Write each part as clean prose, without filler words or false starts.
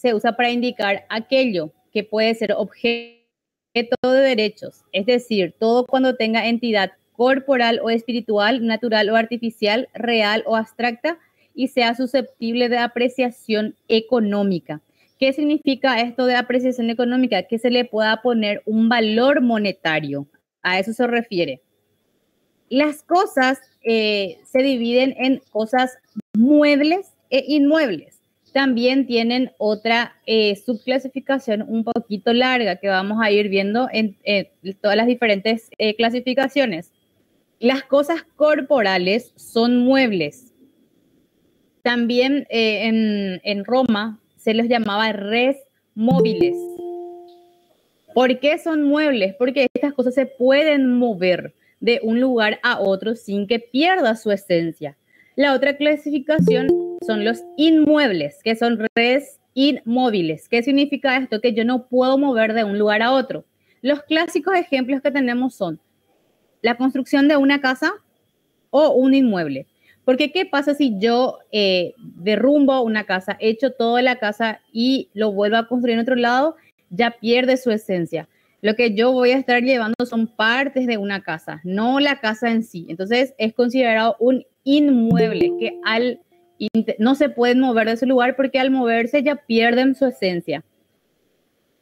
se usa para indicar aquello que puede ser objeto de derechos, es decir, todo cuando tenga entidad corporal o espiritual, natural o artificial, real o abstracta, y sea susceptible de apreciación económica. ¿Qué significa esto de apreciación económica? Que se le pueda poner un valor monetario. A eso se refiere. Las cosas se dividen en cosas muebles e inmuebles. También tienen otra subclasificación un poquito larga que vamos a ir viendo en todas las diferentes clasificaciones. Las cosas corporales son muebles. También en Roma se los llamaba res móviles. ¿Por qué son muebles? Porque estas cosas se pueden mover de un lugar a otro sin que pierda su esencia. La otra clasificación son los inmuebles, que son res inmóviles. ¿Qué significa esto? Que yo no puedo mover de un lugar a otro. Los clásicos ejemplos que tenemos son la construcción de una casa o un inmueble. Porque ¿qué pasa si yo derrumbo una casa, echo toda la casa y lo vuelvo a construir en otro lado? Ya pierde su esencia. Lo que yo voy a estar llevando son partes de una casa, no la casa en sí. Entonces es considerado un inmueble que no se pueden mover de ese lugar porque al moverse ya pierden su esencia.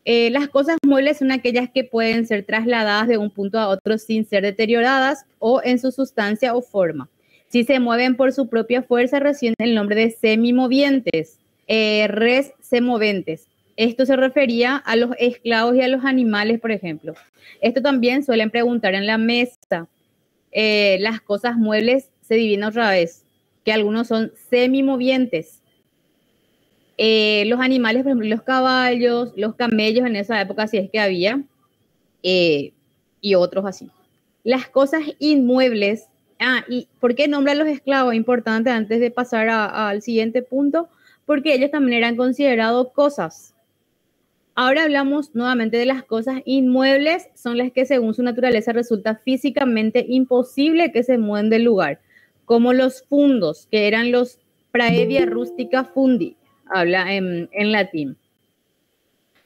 Las cosas muebles son aquellas que pueden ser trasladadas de un punto a otro sin ser deterioradas o en su sustancia o forma. Si se mueven por su propia fuerza, reciben el nombre de semimovientes, res semoventes. Esto se refería a los esclavos y a los animales, por ejemplo. Esto también suelen preguntar en la mesa. Las cosas muebles se dividen otra vez, que algunos son semimovientes. Los animales, por ejemplo, los caballos, los camellos en esa época, si es que había, y otros así. Las cosas inmuebles. ¿Y por qué nombran los esclavos? Importante antes de pasar al siguiente punto, porque ellos también eran considerados cosas. Ahora hablamos nuevamente de las cosas inmuebles, son las que según su naturaleza resulta físicamente imposible que se muevan del lugar, como los fundos, que eran los praevia rustica fundi, habla en latín.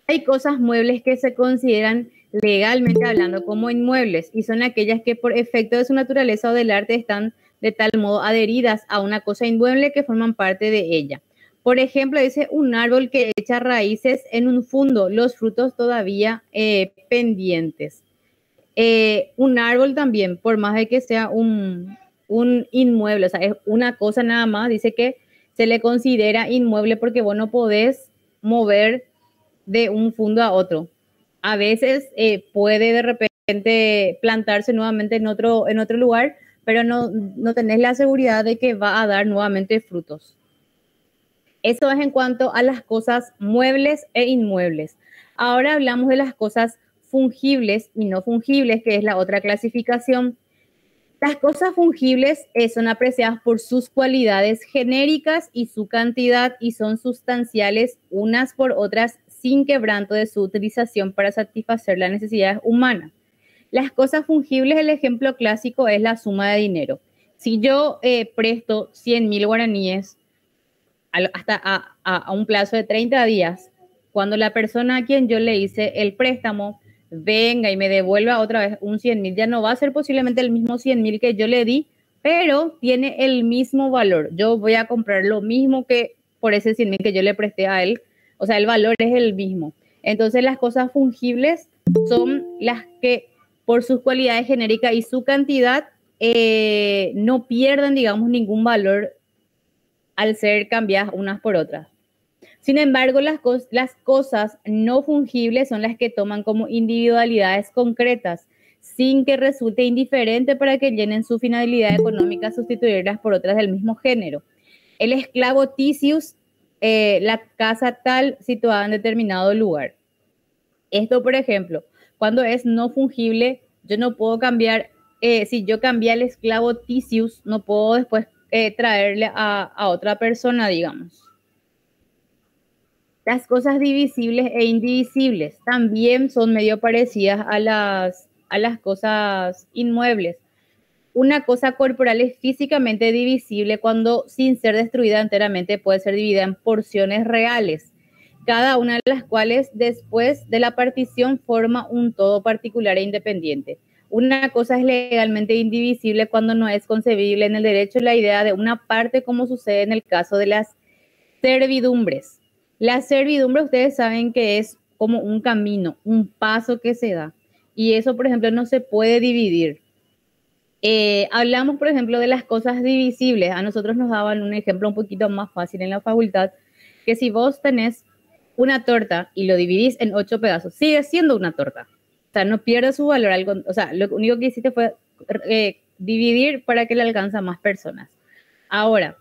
Hay cosas muebles que se consideran legalmente hablando como inmuebles y son aquellas que por efecto de su naturaleza o del arte están de tal modo adheridas a una cosa inmueble que forman parte de ella. Por ejemplo, dice un árbol que echa raíces en un fundo, los frutos todavía pendientes. Un árbol también, por más de que sea un inmueble, o sea, es una cosa nada más, dice que se le considera inmueble porque vos no podés mover de un fundo a otro. A veces puede de repente plantarse nuevamente en otro lugar, pero no tenés la seguridad de que va a dar nuevamente frutos. Eso es en cuanto a las cosas muebles e inmuebles. Ahora hablamos de las cosas fungibles y no fungibles, que es la otra clasificación. Las cosas fungibles son apreciadas por sus cualidades genéricas y su cantidad y son sustanciales unas por otras sin quebranto de su utilización para satisfacer las necesidades humanas. Las cosas fungibles, el ejemplo clásico es la suma de dinero. Si yo presto 100.000 guaraníes hasta a un plazo de 30 días, cuando la persona a quien yo le hice el préstamo venga y me devuelva otra vez un 100.000, ya no va a ser posiblemente el mismo 100.000 que yo le di, pero tiene el mismo valor. Yo voy a comprar lo mismo que por ese 100.000 que yo le presté a él, o sea, el valor es el mismo. Entonces las cosas fungibles son las que por sus cualidades genéricas y su cantidad no pierden, digamos, ningún valor al ser cambiadas unas por otras. Sin embargo, las cosas no fungibles son las que toman como individualidades concretas, sin que resulte indiferente para que llenen su finalidad económica sustituirlas por otras del mismo género. El esclavo Tisius, la casa tal situada en determinado lugar. Esto, por ejemplo, cuando es no fungible, yo no puedo cambiar, si yo cambié al esclavo Tisius, no puedo después traerle a otra persona, digamos. Las cosas divisibles e indivisibles también son medio parecidas a las cosas inmuebles. Una cosa corporal es físicamente divisible cuando, sin ser destruida enteramente, puede ser dividida en porciones reales. cada una de las cuales después de la partición forma un todo particular e independiente. Una cosa es legalmente indivisible cuando no es concebible en el derecho la idea de una parte, como sucede en el caso de las servidumbres. La servidumbre, ustedes saben que es como un camino, un paso que se da. Y eso, por ejemplo, no se puede dividir. Hablamos, por ejemplo, de las cosas divisibles. A nosotros nos daban un ejemplo un poquito más fácil en la facultad, que si vos tenés una torta y lo dividís en 8 pedazos, sigue siendo una torta. O sea, no pierde su valor. O sea, lo único que hiciste fue dividir para que le alcanza a más personas. Ahora,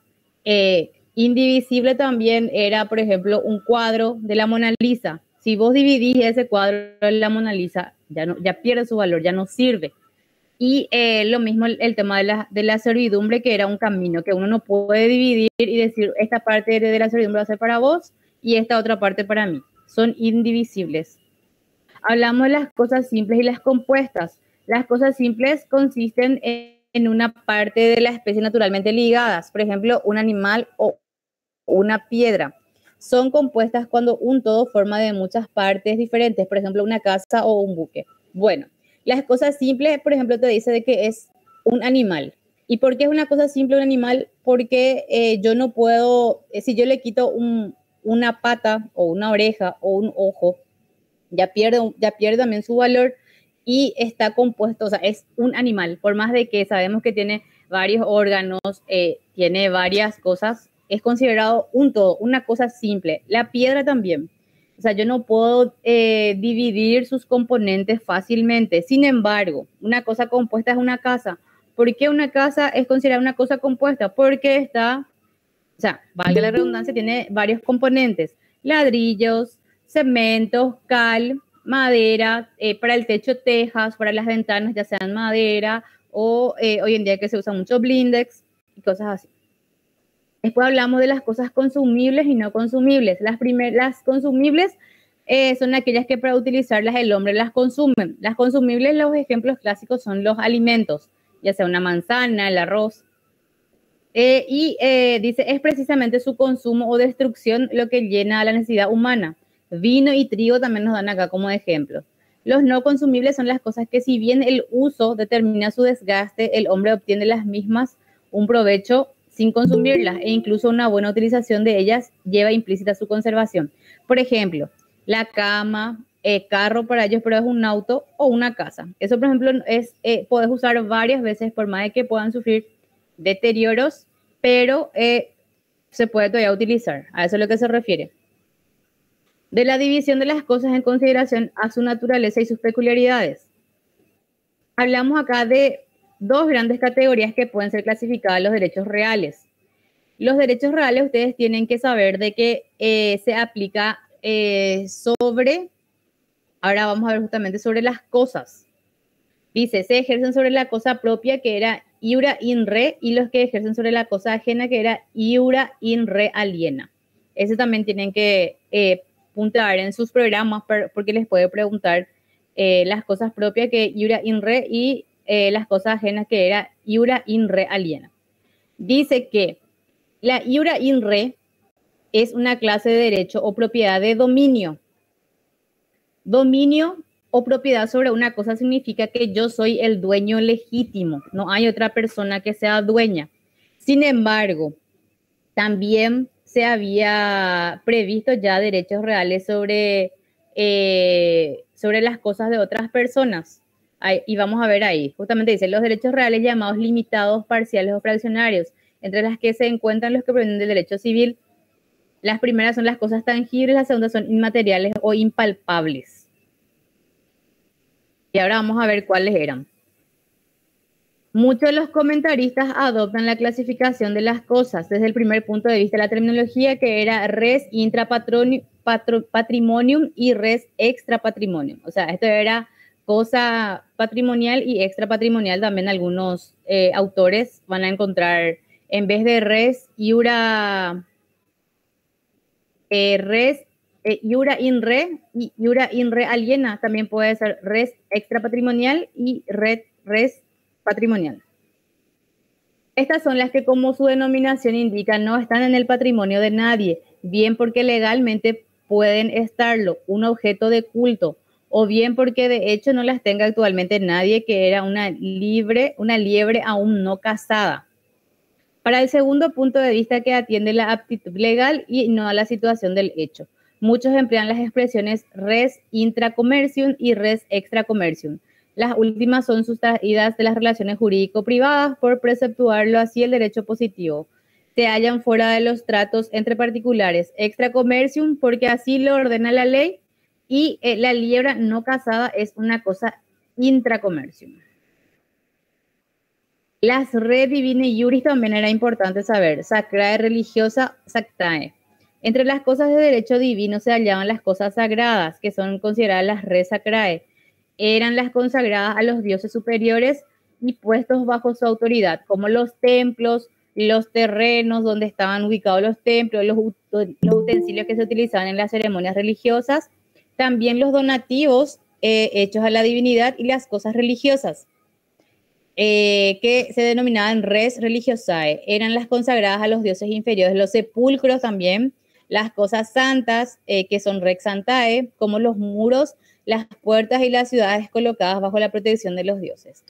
indivisible también era, por ejemplo, un cuadro de la Mona Lisa. Si vos dividís ese cuadro de la Mona Lisa, ya pierde su valor, ya no sirve. Y lo mismo el tema de la servidumbre, que era un camino que uno no puede dividir y decir, esta parte de la servidumbre va a ser para vos y esta otra parte para mí. Son indivisibles. Hablamos de las cosas simples y las compuestas. Las cosas simples consisten en una parte de la especie naturalmente ligadas, por ejemplo, un animal o una piedra. Son compuestas cuando un todo forma de muchas partes diferentes, por ejemplo, una casa o un buque. Bueno, las cosas simples, por ejemplo, te dice de que es un animal. ¿Y por qué es una cosa simple un animal? Porque yo no puedo, si yo le quito una pata o una oreja o un ojo, ya pierde también su valor y está compuesto, o sea, es un animal, por más de que sabemos que tiene varios órganos, tiene varias cosas, es considerado un todo, una cosa simple. La piedra también. O sea, yo no puedo dividir sus componentes fácilmente. Sin embargo, una cosa compuesta es una casa. ¿Por qué una casa es considerada una cosa compuesta? Porque está, o sea, valga la redundancia, tiene varios componentes. Ladrillos, cementos, cal, madera, para el techo tejas, para las ventanas ya sean madera o hoy en día que se usa mucho blindex y cosas así. Después hablamos de las cosas consumibles y no consumibles. Las consumibles son aquellas que para utilizarlas el hombre las consume. Las consumibles, los ejemplos clásicos son los alimentos, ya sea una manzana, el arroz. Dice, es precisamente su consumo o destrucción lo que llena a la necesidad humana. Vino y trigo también nos dan acá como ejemplo. Los no consumibles son las cosas que si bien el uso determina su desgaste, el hombre obtiene las mismas un provecho sin consumirlas e incluso una buena utilización de ellas lleva implícita su conservación. Por ejemplo, la cama, carro para ellos, pero es un auto o una casa. Eso, por ejemplo, puedes usar varias veces por más de que puedan sufrir deterioros, pero se puede todavía utilizar. A eso es lo que se refiere. De la división de las cosas en consideración a su naturaleza y sus peculiaridades. Hablamos acá de dos grandes categorías que pueden ser clasificadas los derechos reales. Los derechos reales ustedes tienen que saber de que se aplica sobre, ahora vamos a ver justamente sobre las cosas. Dice, se ejercen sobre la cosa propia, que era iura in re, y los que ejercen sobre la cosa ajena, que era iura in re aliena. Ese también tienen que puntuar en sus programas porque les puede preguntar las cosas propias, que iura in re, y las cosas ajenas, que era iura in re aliena. Dice que la iura in re es una clase de derecho o propiedad de dominio. Dominio o propiedad sobre una cosa significa que yo soy el dueño legítimo, no hay otra persona que sea dueña. Sin embargo, también se había previsto ya derechos reales sobre las cosas de otras personas. Y vamos a ver ahí, justamente dice, los derechos reales llamados limitados, parciales o fraccionarios, entre las que se encuentran los que provienen del derecho civil. Las primeras son las cosas tangibles, las segundas son inmateriales o impalpables. Y ahora vamos a ver cuáles eran. Muchos de los comentaristas adoptan la clasificación de las cosas desde el primer punto de vista de la terminología, que era res intra patrimonium y res extra patrimonium. O sea, esto era cosa patrimonial y extra patrimonial. También algunos autores van a encontrar, en vez de res, iura in re y iura in re aliena. También puede ser res extra patrimonial y res patrimonial. Estas son las que, como su denominación indica, no están en el patrimonio de nadie, bien porque legalmente pueden estarlo, un objeto de culto, o bien porque de hecho no las tenga actualmente nadie, que era una liebre aún no casada. Para el segundo punto de vista, que atiende la aptitud legal y no a la situación del hecho. Muchos emplean las expresiones res intracommercium y res extracommercium. Las últimas son sustraídas de las relaciones jurídico-privadas por preceptuarlo así el derecho positivo. Se hallan fuera de los tratos entre particulares, extracommercium porque así lo ordena la ley, y la liebre no casada es una cosa intracommercium. Las res divini iuris también era importante saber. Sacrae religiosa sactae. Entre las cosas de derecho divino se hallaban las cosas sagradas, que son consideradas las res sacrae. Eran las consagradas a los dioses superiores y puestos bajo su autoridad, como los templos, los terrenos donde estaban ubicados los templos, los utensilios que se utilizaban en las ceremonias religiosas, también los donativos hechos a la divinidad y las cosas religiosas. Que se denominaban res religiosae, eran las consagradas a los dioses inferiores, los sepulcros también, las cosas santas, que son rex santae, como los muros, las puertas y las ciudades colocadas bajo la protección de los dioses.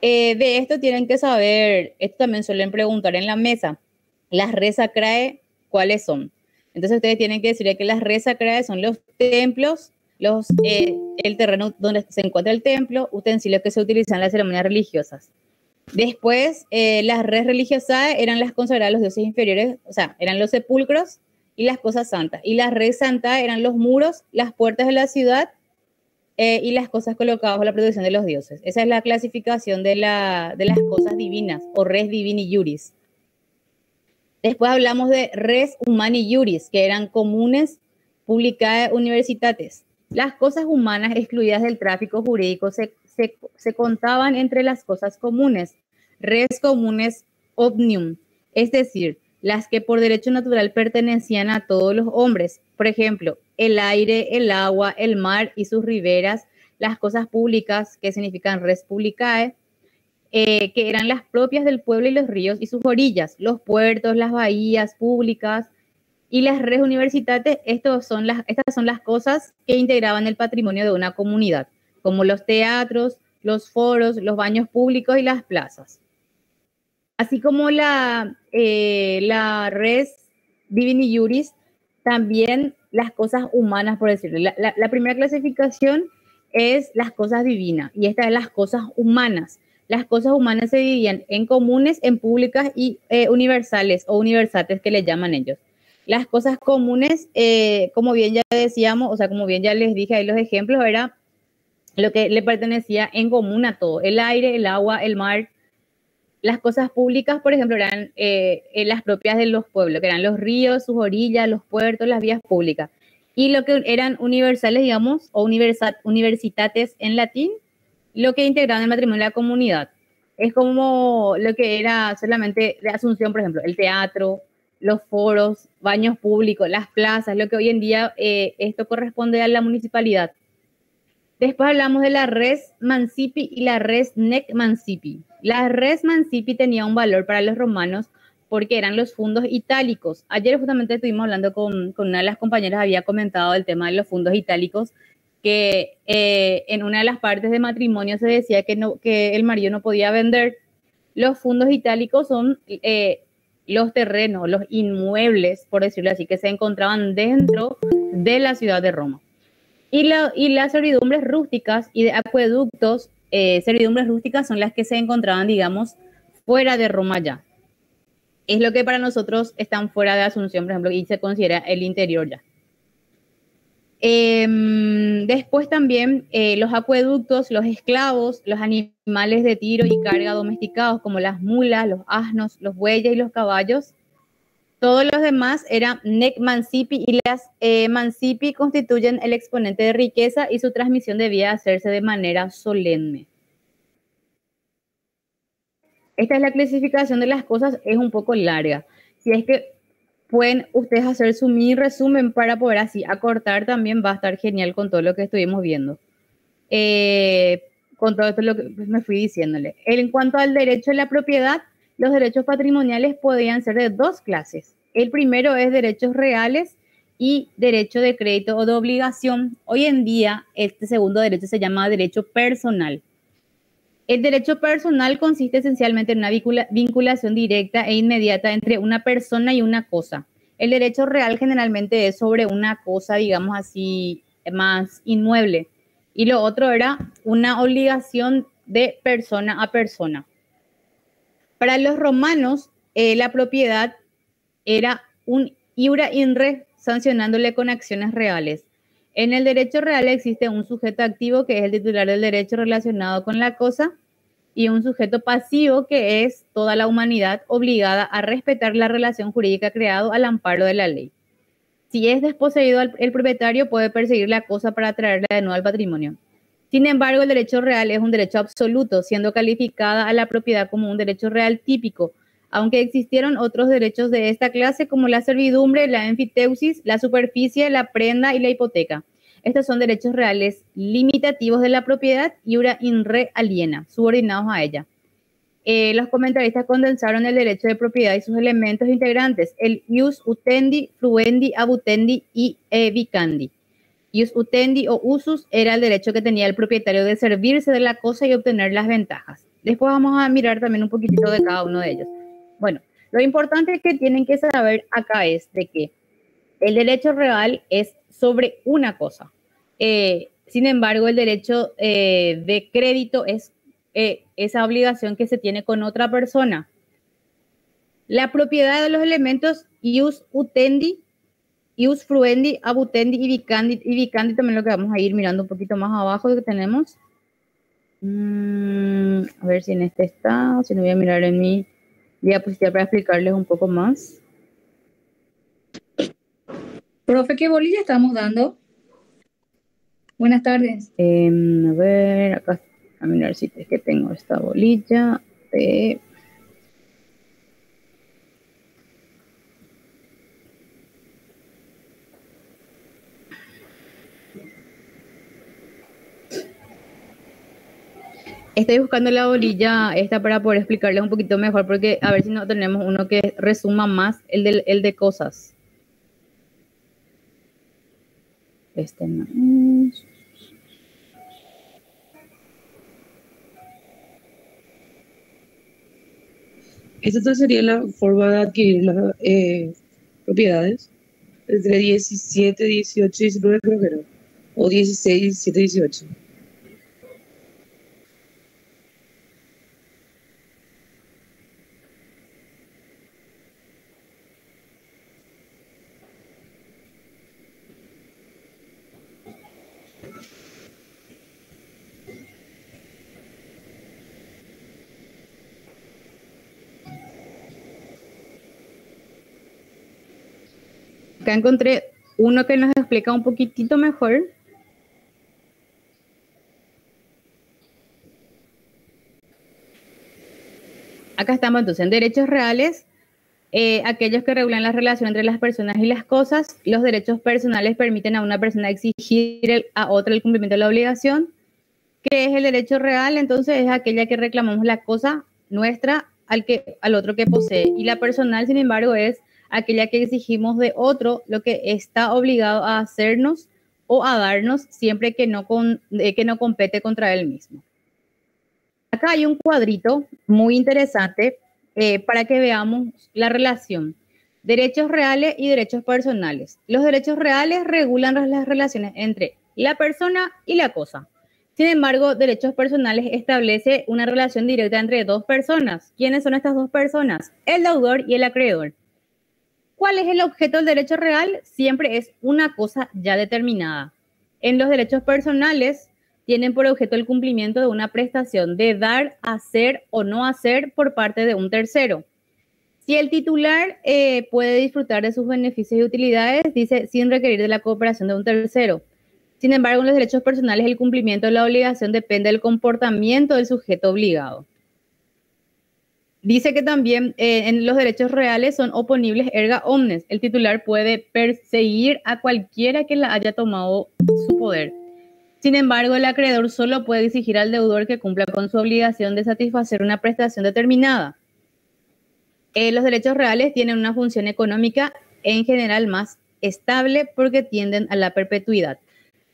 De esto tienen que saber, esto también suelen preguntar en la mesa, las res sacrae, ¿cuáles son? Entonces ustedes tienen que decir que las res sacrae son los templos, el terreno donde se encuentra el templo, utensilios que se utilizan en las ceremonias religiosas. Después, las res religiosas eran las consagradas a los dioses inferiores, o sea, eran los sepulcros y las cosas santas. Y las res santas eran los muros, las puertas de la ciudad y las cosas colocadas bajo la protección de los dioses. Esa es la clasificación de las cosas divinas, o res divini iuris. Después hablamos de res humani iuris, que eran comunes publicae universitates. Las cosas humanas excluidas del tráfico jurídico se contaban entre las cosas comunes, res comunes omnium, es decir, las que por derecho natural pertenecían a todos los hombres. Por ejemplo, el aire, el agua, el mar y sus riberas, las cosas públicas, que significan res publicae, que eran las propias del pueblo y los ríos y sus orillas, los puertos, las bahías públicas, y las res universitates. Estas son las cosas que integraban el patrimonio de una comunidad, como los teatros, los foros, los baños públicos y las plazas. Así como la res divini iuris, también las cosas humanas, por decirlo. La primera clasificación es las cosas divinas, y esta es las cosas humanas. Las cosas humanas se dividían en comunes, en públicas y universales o universates, que le llaman ellos. Las cosas comunes, como bien ya decíamos, o sea, como bien ya les dije ahí los ejemplos, era lo que le pertenecía en común a todo: el aire, el agua, el mar. Las cosas públicas, por ejemplo, eran las propias de los pueblos, que eran los ríos, sus orillas, los puertos, las vías públicas. Y lo que eran universales, digamos, o universitates en latín, lo que integraban el matrimonio de la comunidad. Es como lo que era solamente de Asunción, por ejemplo, el teatro, los foros, baños públicos, las plazas, lo que hoy en día esto corresponde a la municipalidad. Después hablamos de la res mancipi y la res nec mancipi. La res mancipi tenía un valor para los romanos porque eran los fundos itálicos. Ayer justamente estuvimos hablando con una de las compañeras, había comentado el tema de los fundos itálicos, que en una de las partes de matrimonio se decía que el marido no podía vender. Los fundos itálicos son los terrenos, los inmuebles, por decirlo así, que se encontraban dentro de la ciudad de Roma. Y las servidumbres rústicas y de acueductos, servidumbres rústicas son las que se encontraban, digamos, fuera de Roma ya. Es lo que para nosotros están fuera de Asunción, por ejemplo, y se considera el interior ya. Después también los acueductos, los esclavos, los animales de tiro y carga domesticados, como las mulas, los asnos, los bueyes y los caballos. Todos los demás eran nec mancipi, y las mancipi constituyen el exponente de riqueza y su transmisión debía hacerse de manera solemne. Esta es la clasificación de las cosas, es un poco larga. Si es que pueden ustedes hacer su mini resumen para poder así acortar, también va a estar genial con todo lo que estuvimos viendo. Con todo esto lo que me fui diciéndole. En cuanto al derecho a la propiedad, los derechos patrimoniales podían ser de dos clases. El primero es derechos reales, y derecho de crédito o de obligación. Hoy en día, este segundo derecho se llama derecho personal. El derecho personal consiste esencialmente en una vinculación directa e inmediata entre una persona y una cosa. El derecho real generalmente es sobre una cosa, digamos así, más inmueble. Y lo otro era una obligación de persona a persona. Para los romanos, la propiedad era un iura in re, sancionándole con acciones reales. En el derecho real existe un sujeto activo que es el titular del derecho relacionado con la cosa y un sujeto pasivo que es toda la humanidad obligada a respetar la relación jurídica creada al amparo de la ley. Si es desposeído el propietario, puede perseguir la cosa para traerla de nuevo al patrimonio. Sin embargo, el derecho real es un derecho absoluto, siendo calificada a la propiedad como un derecho real típico, aunque existieron otros derechos de esta clase como la servidumbre, la enfiteusis, la superficie, la prenda y la hipoteca. Estos son derechos reales limitativos de la propiedad iura in re aliena, subordinados a ella. Los comentaristas condensaron el derecho de propiedad y sus elementos integrantes, el ius utendi, fruendi, abutendi y vicandi. Ius utendi o usus era el derecho que tenía el propietario de servirse de la cosa y obtener las ventajas. Después vamos a mirar también un poquitito de cada uno de ellos. Bueno, lo importante que tienen que saber acá es de que el derecho real es sobre una cosa. Sin embargo, el derecho de crédito es esa obligación que se tiene con otra persona. La propiedad de los elementos ius utendi, ius fruendi, abutendi y vicandi también lo que vamos a ir mirando un poquito más abajo que tenemos. A ver si en este está, si no voy a mirar en mi diapositiva para explicarles un poco más. Profe, ¿qué bolilla estamos dando? Buenas tardes. A ver, acá, a mirar si es que tengo esta bolilla de... Estoy buscando la bolilla esta para poder explicarles un poquito mejor, porque a ver si no tenemos uno que resuma más el de cosas. Este no es. Esta sería la forma de adquirir las propiedades entre 17, 18 y 19 creo que era. O 16, 17, 18. Acá encontré uno que nos explica un poquitito mejor. Acá estamos entonces en derechos reales, aquellos que regulan la relación entre las personas y las cosas. Los derechos personales permiten a una persona exigir a otra el cumplimiento de la obligación. ¿Qué es el derecho real? Entonces es aquella que reclamamos la cosa nuestra al otro que posee. Y la personal, sin embargo, es aquella que exigimos de otro lo que está obligado a hacernos o a darnos siempre que no compete contra él mismo. Acá hay un cuadrito muy interesante para que veamos la relación. Derechos reales y derechos personales. Los derechos reales regulan las relaciones entre la persona y la cosa. Sin embargo, derechos personales establece una relación directa entre dos personas. ¿Quiénes son estas dos personas? El deudor y el acreedor. ¿Cuál es el objeto del derecho real? Siempre es una cosa ya determinada. En los derechos personales tienen por objeto el cumplimiento de una prestación de dar, hacer o no hacer por parte de un tercero. Si el titular puede disfrutar de sus beneficios y utilidades, dice, sin requerir de la cooperación de un tercero. Sin embargo, en los derechos personales el cumplimiento de la obligación depende del comportamiento del sujeto obligado. Dice que también en los derechos reales son oponibles erga omnes. El titular puede perseguir a cualquiera que la haya tomado su poder. Sin embargo, el acreedor solo puede exigir al deudor que cumpla con su obligación de satisfacer una prestación determinada. Los derechos reales tienen una función económica en general más estable porque tienden a la perpetuidad.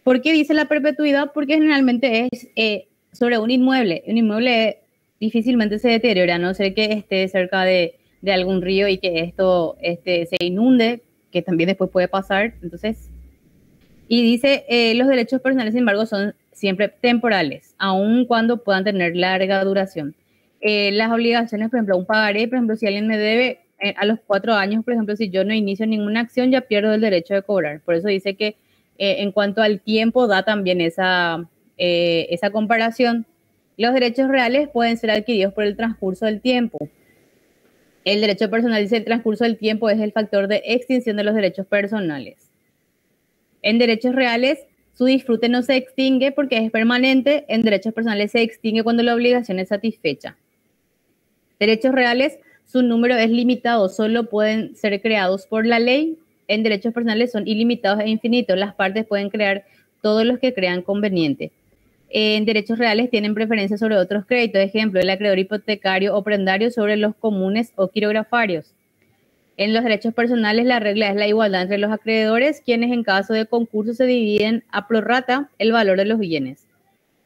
¿Por qué dice la perpetuidad? Porque generalmente es sobre un inmueble. Un inmueble difícilmente se deteriora, a no ser que esté cerca de algún río y que esto se inunde, que también después puede pasar. Entonces, y dice, los derechos personales, sin embargo, son siempre temporales, aun cuando puedan tener larga duración. Las obligaciones, por ejemplo, un pagaré, por ejemplo, si alguien me debe a los 4 años, por ejemplo, si yo no inicio ninguna acción, ya pierdo el derecho de cobrar. Por eso dice que en cuanto al tiempo da también esa comparación. Los derechos reales pueden ser adquiridos por el transcurso del tiempo. El derecho personal dice el transcurso del tiempo es el factor de extinción de los derechos personales. En derechos reales, su disfrute no se extingue porque es permanente. En derechos personales se extingue cuando la obligación es satisfecha. Derechos reales, su número es limitado, solo pueden ser creados por la ley. En derechos personales son ilimitados e infinitos. Las partes pueden crear todos los que crean conveniente. En derechos reales tienen preferencia sobre otros créditos, ejemplo, el acreedor hipotecario o prendario sobre los comunes o quirografarios. En los derechos personales la regla es la igualdad entre los acreedores, quienes en caso de concurso se dividen a prorrata el valor de los bienes.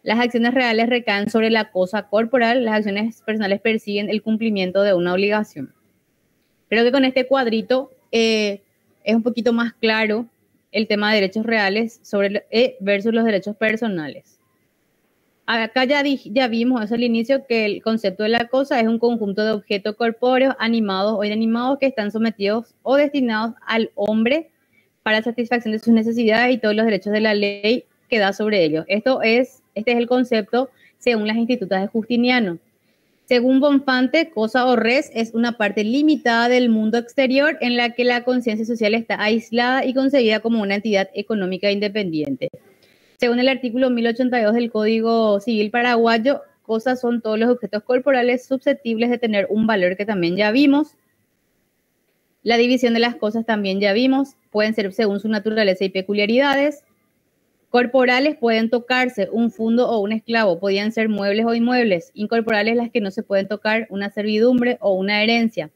Las acciones reales recaen sobre la cosa corporal, las acciones personales persiguen el cumplimiento de una obligación. Creo que con este cuadrito es un poquito más claro el tema de derechos reales versus los derechos personales. Acá ya vimos eso al inicio, que el concepto de la cosa es un conjunto de objetos corpóreos, animados o inanimados, que están sometidos o destinados al hombre para satisfacción de sus necesidades y todos los derechos de la ley que da sobre ellos. Este es el concepto según las institutas de Justiniano. Según Bonfante, cosa o res es una parte limitada del mundo exterior en la que la conciencia social está aislada y concebida como una entidad económica independiente. Según el artículo 1082 del Código Civil paraguayo, cosas son todos los objetos corporales susceptibles de tener un valor, que también ya vimos. La división de las cosas también ya vimos. Pueden ser según su naturaleza y peculiaridades. Corporales pueden tocarse, un fundo o un esclavo. Podían ser muebles o inmuebles. Incorporales, las que no se pueden tocar, una servidumbre o una herencia.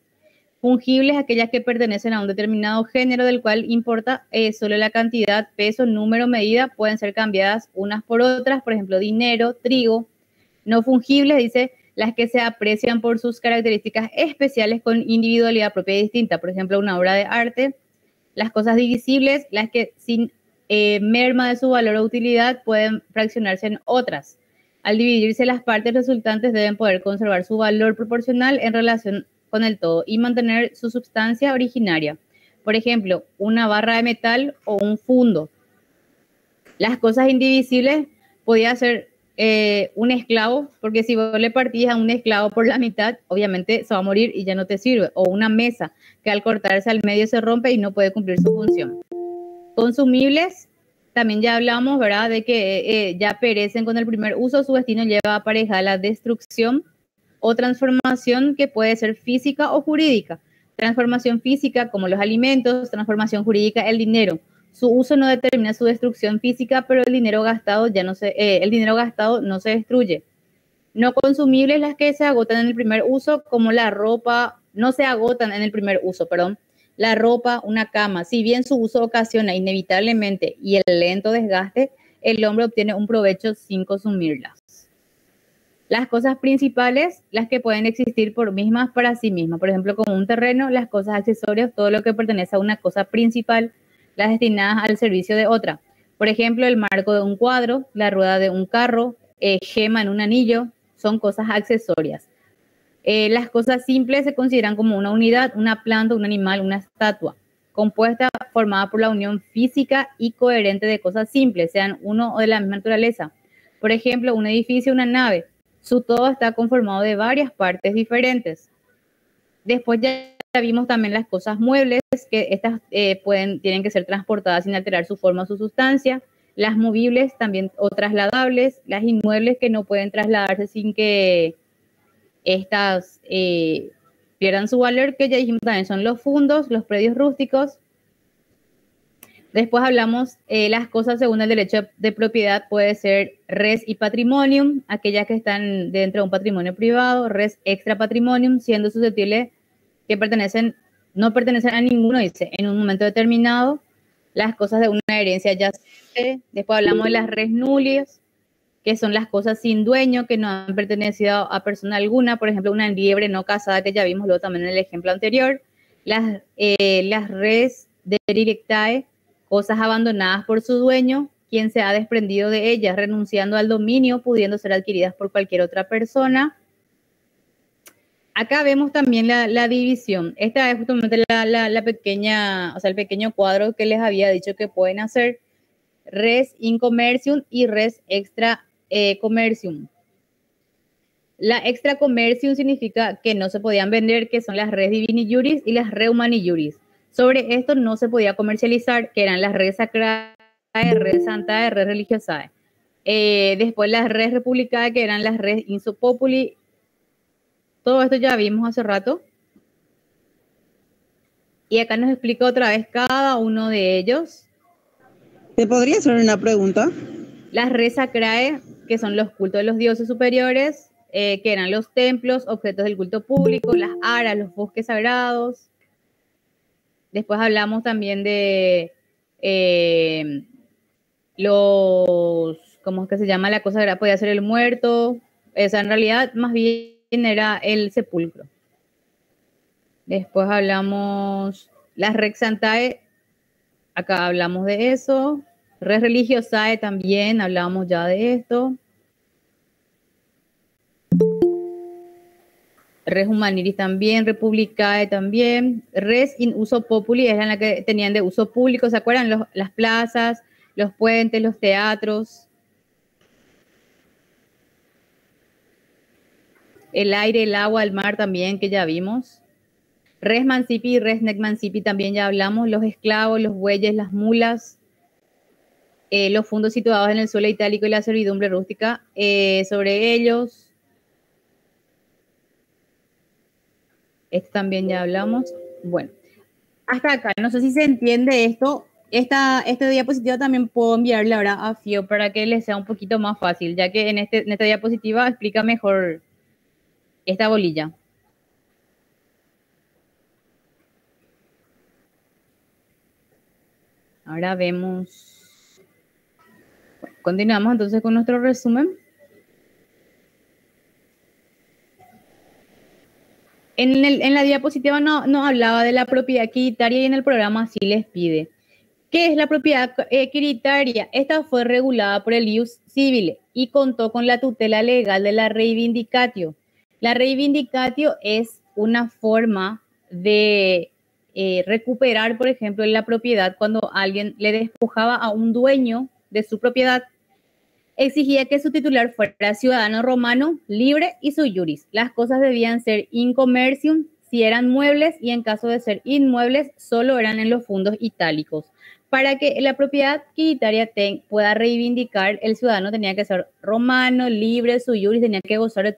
Fungibles, aquellas que pertenecen a un determinado género del cual importa solo la cantidad, peso, número, medida, pueden ser cambiadas unas por otras, por ejemplo, dinero, trigo. No fungibles, dice, las que se aprecian por sus características especiales con individualidad propia y distinta, por ejemplo, una obra de arte. Las cosas divisibles, las que sin merma de su valor o utilidad pueden fraccionarse en otras. Al dividirse, las partes resultantes deben poder conservar su valor proporcional en relación con el todo y mantener su sustancia originaria. Por ejemplo, una barra de metal o un fundo. Las cosas indivisibles podía ser un esclavo, porque si vos le partís a un esclavo por la mitad, obviamente se va a morir y ya no te sirve. O una mesa que al cortarse al medio se rompe y no puede cumplir su función. Consumibles, también ya hablamos, ¿verdad?, de que ya perecen con el primer uso, su destino lleva aparejada la destrucción o transformación, que puede ser física o jurídica. Transformación física, como los alimentos; transformación jurídica, el dinero. Su uso no determina su destrucción física, pero el dinero gastado no se destruye. No consumibles, las que se agotan en el primer uso, como la ropa, no se agotan en el primer uso, perdón. La ropa, una cama, si bien su uso ocasiona inevitablemente y el lento desgaste, el hombre obtiene un provecho sin consumirlas. Las cosas principales, las que pueden existir por mismas para sí mismas, por ejemplo, como un terreno; las cosas accesorias, todo lo que pertenece a una cosa principal, las destinadas al servicio de otra. Por ejemplo, el marco de un cuadro, la rueda de un carro, gema en un anillo, son cosas accesorias. Las cosas simples se consideran como una unidad, una planta, un animal, una estatua, compuesta, formada por la unión física y coherente de cosas simples, sean uno o de la misma naturaleza. Por ejemplo, un edificio, una nave. Su todo está conformado de varias partes diferentes. Después ya vimos también las cosas muebles, que estas tienen que ser transportadas sin alterar su forma o su sustancia. Las movibles también, o trasladables. Las inmuebles, que no pueden trasladarse sin que estas pierdan su valor, que ya dijimos también son los fundos, los predios rústicos. Después hablamos las cosas según el derecho de propiedad, puede ser res y patrimonium, aquellas que están dentro de un patrimonio privado; res extra patrimonium, siendo susceptibles que no pertenecen a ninguno, dice, en un momento determinado. las cosas de una herencia yacente. Después hablamos de las res nullius, que son las cosas sin dueño, que no han pertenecido a persona alguna, por ejemplo, una liebre no casada, que ya vimos luego también en el ejemplo anterior. Las res derelictae, cosas abandonadas por su dueño, quien se ha desprendido de ellas, renunciando al dominio, pudiendo ser adquiridas por cualquier otra persona. Acá vemos también la división. Esta es justamente la pequeña, o sea, el pequeño cuadro que les había dicho que pueden hacer. Res in commercium y res extra commercium. La extra commercium significa que no se podían vender, que son las res divini juris y las res humani juris. Sobre esto no se podía comercializar, que eran las res sacrae, res santae, res religiosae. Después las res republicae, que eran las res insu populi. Todo esto ya vimos hace rato. Y acá nos explica otra vez cada uno de ellos. ¿Te podría hacer una pregunta? Las res sacrae, que son los cultos de los dioses superiores, que eran los templos, objetos del culto público, las aras, los bosques sagrados. Después hablamos también de ¿cómo es que se llama la cosa sagrada? Podía ser el muerto. O sea, en realidad más bien era el sepulcro. Después hablamos las res santae, acá hablamos de eso. Res religiosae también, hablábamos ya de esto. Res humaniris también, republicae también. Res in uso populi eran las que tenían de uso público, ¿se acuerdan? Las plazas, los puentes, los teatros. El aire, el agua, el mar también, que ya vimos. Res mancipi y res nec mancipi también ya hablamos. Los esclavos, los bueyes, las mulas. Los fundos situados en el suelo itálico y la servidumbre rústica. Sobre ellos. Esto también ya hablamos. Bueno, hasta acá. No sé si se entiende esto. Esta diapositiva también puedo enviarle ahora a Fio para que les sea un poquito más fácil, ya que en esta diapositiva explica mejor esta bolilla. Ahora vemos. Bueno, continuamos entonces con nuestro resumen. En la diapositiva no hablaba de la propiedad quiritaria y en el programa sí les pide. ¿Qué es la propiedad quiritaria? Esta fue regulada por el ius civile y contó con la tutela legal de la reivindicatio. La reivindicatio es una forma de recuperar, por ejemplo, la propiedad cuando alguien le despojaba a un dueño de su propiedad. Exigía que su titular fuera ciudadano romano, libre y sui juris. Las cosas debían ser in commercium si eran muebles y en caso de ser inmuebles solo eran en los fundos itálicos. Para que la propiedad quiritaria pueda reivindicar, el ciudadano tenía que ser romano, libre, sui juris, tenía que gozar de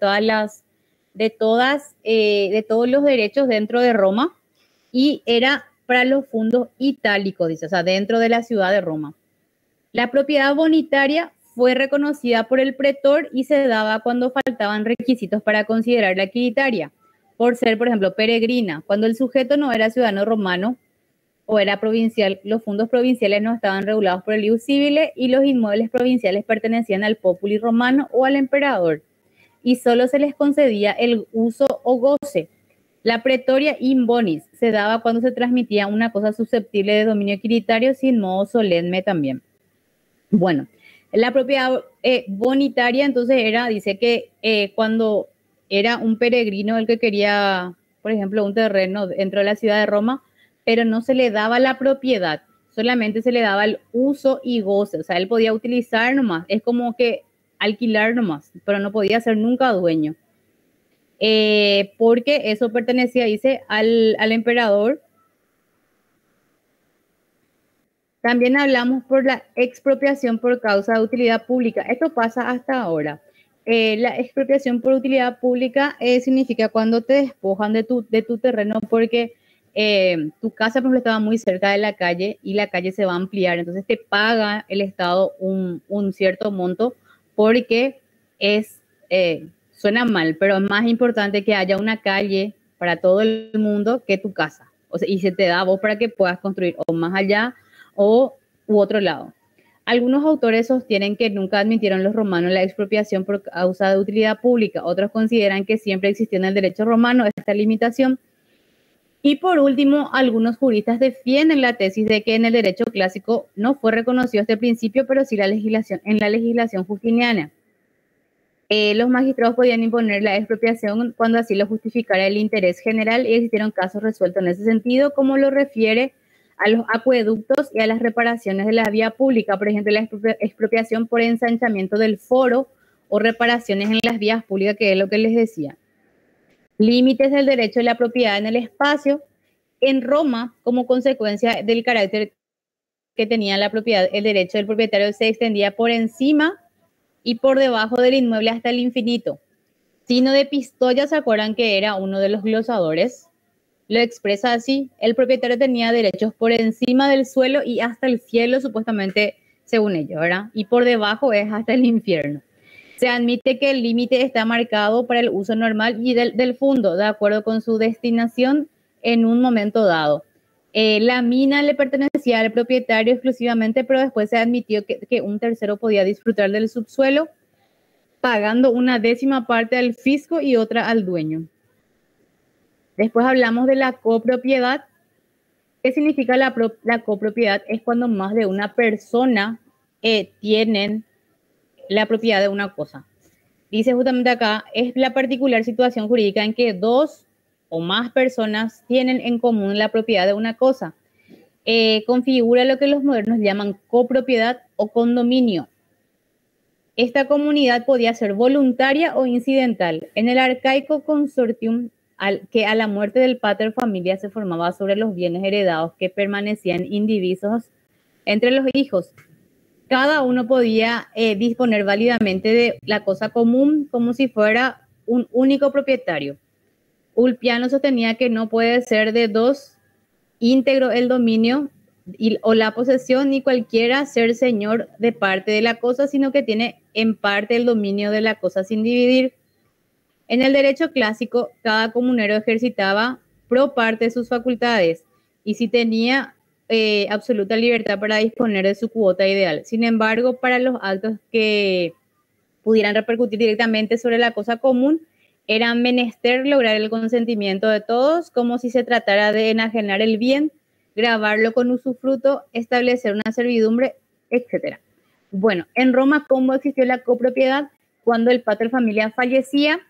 todos los derechos dentro de Roma y era para los fundos itálicos, dice, o sea, dentro de la ciudad de Roma. La propiedad bonitaria fue reconocida por el pretor y se daba cuando faltaban requisitos para considerarla quiritaria, por ser, por ejemplo, peregrina. Cuando el sujeto no era ciudadano romano o era provincial, los fondos provinciales no estaban regulados por el ius civile y los inmuebles provinciales pertenecían al populi romano o al emperador y solo se les concedía el uso o goce. La pretoria in bonis se daba cuando se transmitía una cosa susceptible de dominio quiritario sin modo solemne también. Bueno, la propiedad bonitaria entonces dice que cuando era un peregrino el que quería, por ejemplo, un terreno dentro de la ciudad de Roma, pero no se le daba la propiedad, solamente se le daba el uso y goce, o sea, él podía utilizar nomás, es como que alquilar nomás, pero no podía ser nunca dueño. Porque eso pertenecía, dice, al emperador. También hablamos por la expropiación por causa de utilidad pública. Esto pasa hasta ahora. La expropiación por utilidad pública significa cuando te despojan de tu terreno porque tu casa, por ejemplo, estaba muy cerca de la calle y la calle se va a ampliar. Entonces te paga el Estado un cierto monto porque suena mal, pero es más importante que haya una calle para todo el mundo que tu casa. O sea, y se te da a vos para que puedas construir o más allá u otro lado. Algunos autores sostienen que nunca admitieron los romanos la expropiación por causa de utilidad pública. Otros consideran que siempre existió en el derecho romano esta limitación. Y por último, algunos juristas defienden la tesis de que en el derecho clásico no fue reconocido este principio, pero sí en la legislación justiniana. Los magistrados podían imponer la expropiación cuando así lo justificara el interés general y existieron casos resueltos en ese sentido, como lo refiere a los acueductos y a las reparaciones de la vía pública, por ejemplo, la expropiación por ensanchamiento del foro o reparaciones en las vías públicas, que es lo que les decía. Límites del derecho de la propiedad en el espacio. En Roma, como consecuencia del carácter que tenía la propiedad, el derecho del propietario se extendía por encima y por debajo del inmueble hasta el infinito. Sino de Pistoia, ¿se acuerdan que era uno de los glosadores? Lo expresa así: el propietario tenía derechos por encima del suelo y hasta el cielo, supuestamente, según ellos, ¿verdad? Y por debajo es hasta el infierno. Se admite que el límite está marcado para el uso normal y del fondo, de acuerdo con su destinación en un momento dado. La mina le pertenecía al propietario exclusivamente, pero después se admitió que un tercero podía disfrutar del subsuelo, pagando una décima parte al fisco y otra al dueño. Después hablamos de la copropiedad. ¿Qué significa la copropiedad? Es cuando más de una persona tienen la propiedad de una cosa. Dice justamente acá, es la particular situación jurídica en que dos o más personas tienen en común la propiedad de una cosa. Configura lo que los modernos llaman copropiedad o condominio. Esta comunidad podía ser voluntaria o incidental. En el arcaico consortium, que a la muerte del pater familia se formaba sobre los bienes heredados que permanecían indivisos entre los hijos. Cada uno podía disponer válidamente de la cosa común como si fuera un único propietario. Ulpiano sostenía que no puede ser de dos íntegro el dominio o la posesión, ni cualquiera ser señor de parte de la cosa, sino que tiene en parte el dominio de la cosa sin dividir. En el derecho clásico, cada comunero ejercitaba pro parte sus facultades y si tenía absoluta libertad para disponer de su cuota ideal. Sin embargo, para los actos que pudieran repercutir directamente sobre la cosa común, era menester lograr el consentimiento de todos, como si se tratara de enajenar el bien, grabarlo con usufructo, establecer una servidumbre, etc. Bueno, en Roma, ¿cómo existió la copropiedad? Cuando el pater familia fallecía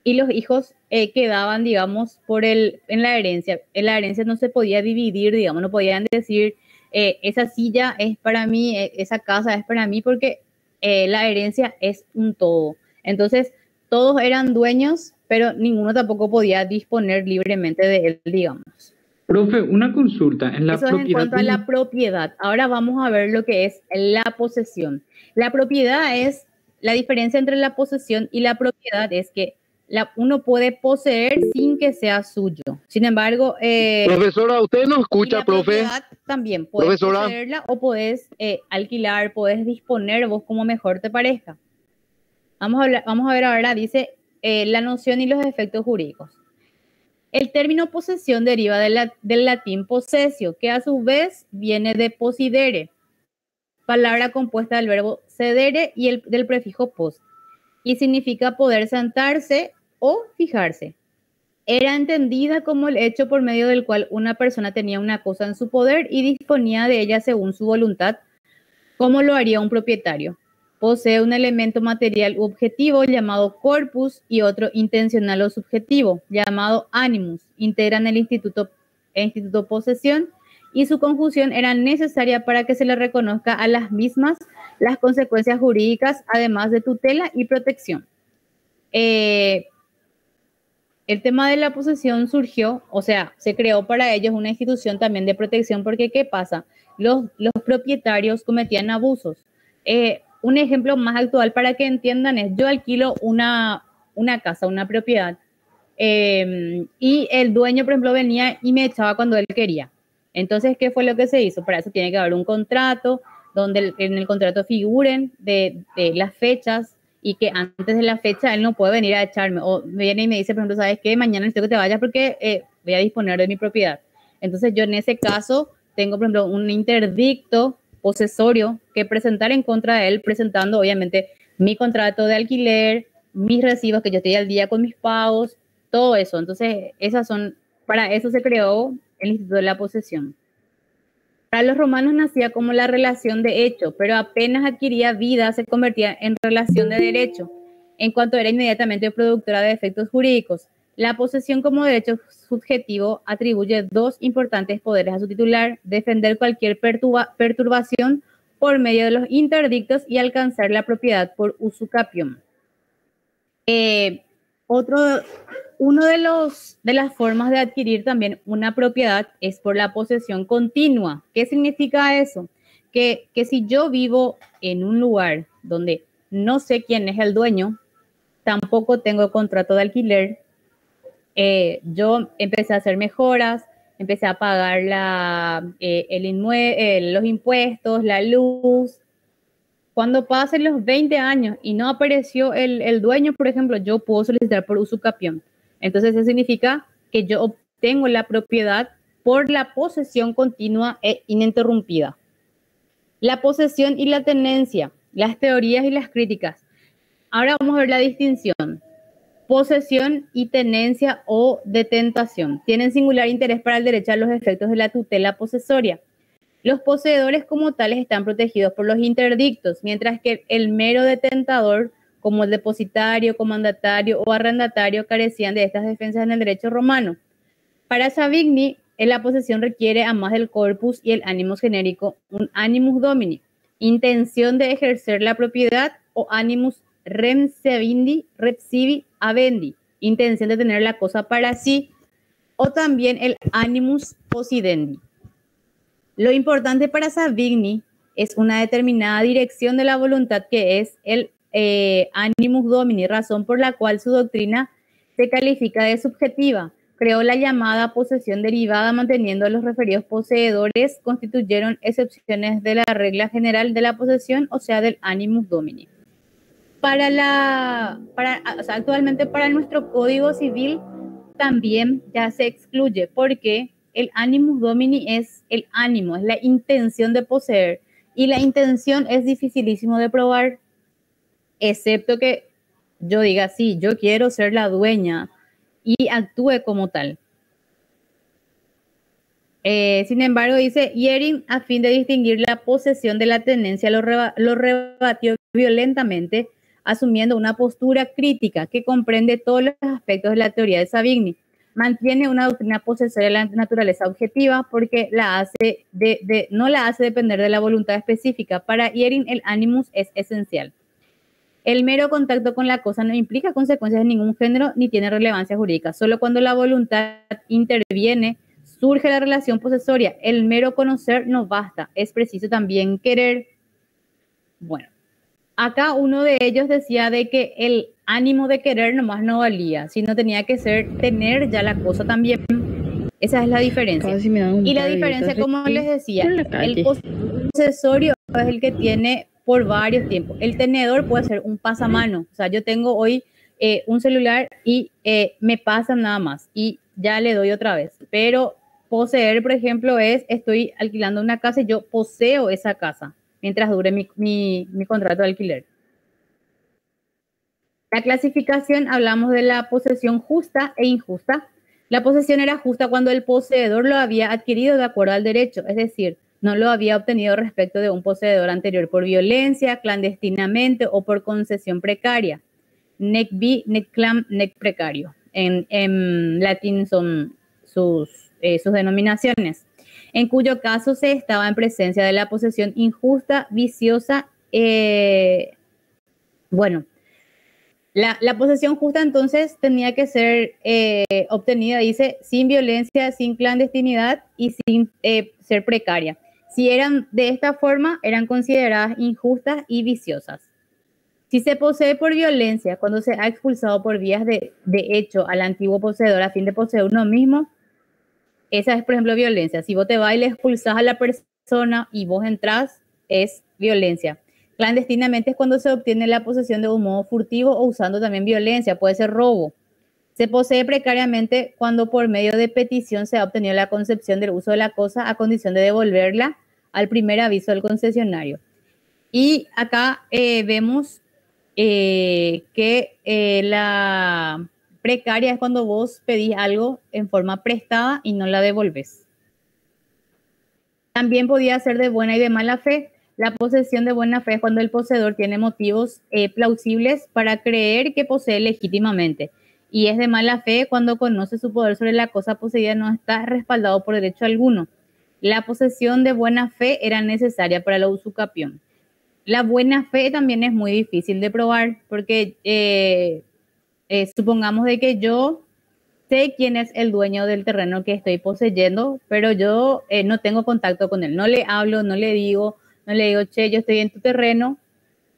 y los hijos quedaban, digamos, en la herencia. En la herencia no se podía dividir, digamos, no podían decir, esa silla es para mí, esa casa es para mí, porque la herencia es un todo. Entonces, todos eran dueños, pero ninguno tampoco podía disponer libremente de él, digamos. Profe, una consulta. Eso es en cuanto a la propiedad. Ahora vamos a ver lo que es la posesión. La propiedad es, la diferencia entre la posesión y la propiedad es que uno puede poseer sin que sea suyo. Sin embargo, profesora, ¿usted no escucha, profe? También puedes poseerla o puedes alquilar, puedes disponer vos como mejor te parezca. Vamos a ver ahora, dice la noción y los efectos jurídicos. El término posesión deriva del latín possessio, que a su vez viene de possidere, palabra compuesta del verbo sedere y del prefijo post, y significa poder sentarse o fijarse. Era entendida como el hecho por medio del cual una persona tenía una cosa en su poder y disponía de ella según su voluntad, como lo haría un propietario. Posee un elemento material u objetivo llamado corpus y otro intencional o subjetivo llamado animus. Integran el instituto posesión y su conjunción era necesaria para que se le reconozca a las mismas las consecuencias jurídicas, además de tutela y protección. El tema de la posesión surgió, o sea, se creó para ellos una institución también de protección, porque ¿qué pasa? Los propietarios cometían abusos. Un ejemplo más actual para que entiendan es, yo alquilo una casa, una propiedad, y el dueño, por ejemplo, venía y me echaba cuando él quería. Entonces, ¿qué fue lo que se hizo? Para eso tiene que haber un contrato, donde en el contrato figuren de las fechas, y que antes de la fecha él no puede venir a echarme, o viene y me dice, por ejemplo, ¿sabes qué? Mañana necesito que te vayas porque voy a disponer de mi propiedad. Entonces yo en ese caso tengo, por ejemplo, un interdicto posesorio que presentar en contra de él, presentando obviamente mi contrato de alquiler, mis recibos, que yo estoy al día con mis pagos, todo eso. Entonces, para eso se creó el Instituto de la Posesión. Para los romanos nacía como la relación de hecho, pero apenas adquiría vida se convertía en relación de derecho, en cuanto era inmediatamente productora de efectos jurídicos. La posesión como derecho subjetivo atribuye dos importantes poderes a su titular: defender cualquier perturbación por medio de los interdictos y alcanzar la propiedad por usucapión. Uno de las formas de adquirir también una propiedad es por la posesión continua. ¿Qué significa eso? Que si yo vivo en un lugar donde no sé quién es el dueño, tampoco tengo contrato de alquiler, yo empecé a hacer mejoras, empecé a pagar los impuestos, la luz. Cuando pasen los 20 años y no apareció el dueño, por ejemplo, yo puedo solicitar por usucapión. Entonces, eso significa que yo obtengo la propiedad por la posesión continua e ininterrumpida. La posesión y la tenencia, las teorías y las críticas. Ahora vamos a ver la distinción. Posesión y tenencia o detentación tienen singular interés para el derecho a los efectos de la tutela posesoria. Los poseedores como tales están protegidos por los interdictos, mientras que el mero detentador, como el depositario, comandatario o arrendatario, carecían de estas defensas en el derecho romano. Para Savigny, la posesión requiere, además del corpus y el animus genérico, un animus domini, intención de ejercer la propiedad, o animus repsivi habendi, intención de tener la cosa para sí, o también el animus possidendi. Lo importante para Savigny es una determinada dirección de la voluntad, que es el animus domini, razón por la cual su doctrina se califica de subjetiva. Creó la llamada posesión derivada, manteniendo los referidos poseedores constituyeron excepciones de la regla general de la posesión, o sea, del animus domini. Actualmente para nuestro Código Civil también ya se excluye, porque el animus domini es el ánimo, es la intención de poseer, y la intención es dificilísimo de probar, excepto que yo diga, sí, yo quiero ser la dueña y actúe como tal. Sin embargo, dice Yering, a fin de distinguir la posesión de la tenencia, lo rebatió violentamente, asumiendo una postura crítica que comprende todos los aspectos de la teoría de Savigny. Mantiene una doctrina posesoria de la naturaleza objetiva porque no la hace depender de la voluntad específica. Para Yering, el animus es esencial. El mero contacto con la cosa no implica consecuencias de ningún género ni tiene relevancia jurídica. Solo cuando la voluntad interviene surge la relación posesoria. El mero conocer no basta, es preciso también querer. Bueno, acá uno de ellos decía de que el ánimo de querer nomás no valía, sino tenía que ser tener ya la cosa también. Esa es la diferencia. Y la diferencia, como les decía, el posesorio es el que tiene por varios tiempos. El tenedor puede ser un pasamano. O sea, yo tengo hoy un celular y me pasan nada más y ya le doy otra vez. Pero poseer, por ejemplo, estoy alquilando una casa y yo poseo esa casa mientras dure mi contrato de alquiler. La clasificación, hablamos de la posesión justa e injusta. La posesión era justa cuando el poseedor lo había adquirido de acuerdo al derecho, es decir, no lo había obtenido respecto de un poseedor anterior por violencia, clandestinamente o por concesión precaria. Nec vi, nec clam, nec precario. En latín son sus denominaciones, en cuyo caso se estaba en presencia de la posesión injusta, viciosa. La posesión justa entonces tenía que ser obtenida, dice, sin violencia, sin clandestinidad y sin ser precaria. Si eran de esta forma, eran consideradas injustas y viciosas. Si se posee por violencia, cuando se ha expulsado por vías de hecho al antiguo poseedor a fin de poseer uno mismo, esa es, por ejemplo, violencia. Si vos te vas y le expulsás a la persona y vos entrás, es violencia. Clandestinamente es cuando se obtiene la posesión de un modo furtivo o usando también violencia, puede ser robo. Se posee precariamente cuando por medio de petición se ha obtenido la concepción del uso de la cosa a condición de devolverla al primer aviso del concesionario. Y acá vemos que la precaria es cuando vos pedís algo en forma prestada y no la devolves. También podía ser de buena y de mala fe. La posesión de buena fe es cuando el poseedor tiene motivos plausibles para creer que posee legítimamente. Y es de mala fe cuando conoce su poder sobre la cosa poseída, no está respaldado por derecho alguno. La posesión de buena fe era necesaria para la usucapión. La buena fe también es muy difícil de probar porque supongamos de que yo sé quién es el dueño del terreno que estoy poseyendo, pero yo no tengo contacto con él. No le hablo, no le digo, che, yo estoy en tu terreno.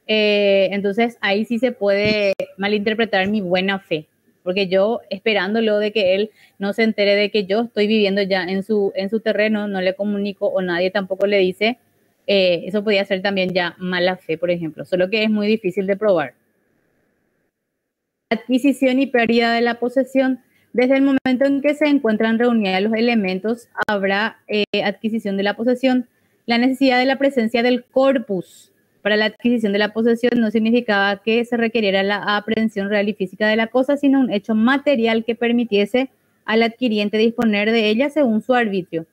Entonces ahí sí se puede malinterpretar mi buena fe, porque yo esperándolo de que él no se entere de que yo estoy viviendo ya en su terreno, no le comunico o nadie tampoco le dice, eso podría ser también ya mala fe, por ejemplo, solo que es muy difícil de probar. Adquisición y pérdida de la posesión. Desde el momento en que se encuentran reunidos los elementos, habrá adquisición de la posesión. La necesidad de la presencia del corpus para la adquisición de la posesión no significaba que se requiriera la aprehensión real y física de la cosa, sino un hecho material que permitiese al adquiriente disponer de ella según su arbitrio.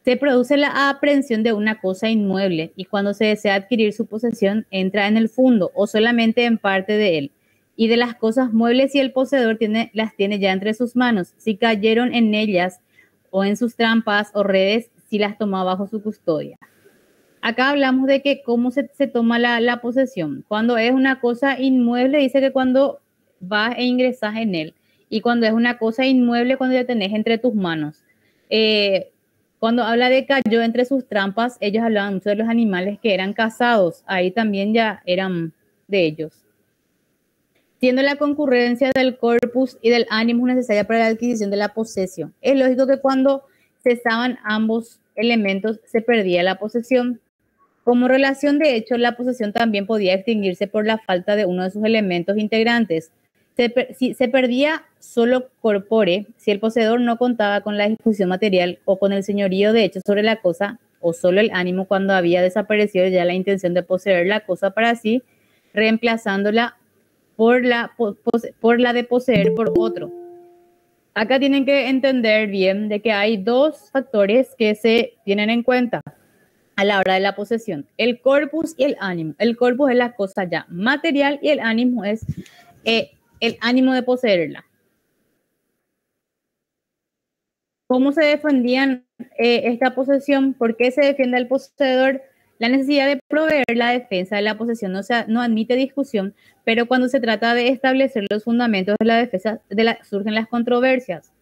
Se produce la aprehensión de una cosa inmueble y cuando se desea adquirir su posesión entra en el fundo o solamente en parte de él. Y de las cosas muebles si el poseedor las tiene ya entre sus manos, si cayeron en ellas o en sus trampas o redes, si las toma bajo su custodia. Acá hablamos de que cómo se toma la posesión. Cuando es una cosa inmueble, dice que cuando vas e ingresas en él. Y cuando es una cosa inmueble, cuando la tenés entre tus manos. Cuando habla de cayó entre sus trampas, ellos hablaban mucho de los animales que eran cazados. Ahí también ya eran de ellos. Siendo la concurrencia del corpus y del ánimo necesaria para la adquisición de la posesión. Es lógico que cuando cesaban ambos elementos se perdía la posesión. Como relación de hecho, la posesión también podía extinguirse por la falta de uno de sus elementos integrantes. Se perdía solo corpore si el poseedor no contaba con la disposición material o con el señorío de hecho sobre la cosa, o solo el ánimo cuando había desaparecido ya la intención de poseer la cosa para sí, reemplazándola por la de poseer por otro. Acá tienen que entender bien de que hay dos factores que se tienen en cuenta a la hora de la posesión: el corpus y el ánimo. El corpus es la cosa ya material y el ánimo es el ánimo de poseerla. ¿Cómo se defendían esta posesión? ¿Por qué se defiende al poseedor? La necesidad de proveer la defensa de la posesión no admite discusión, pero cuando se trata de establecer los fundamentos de la defensa surgen las controversias.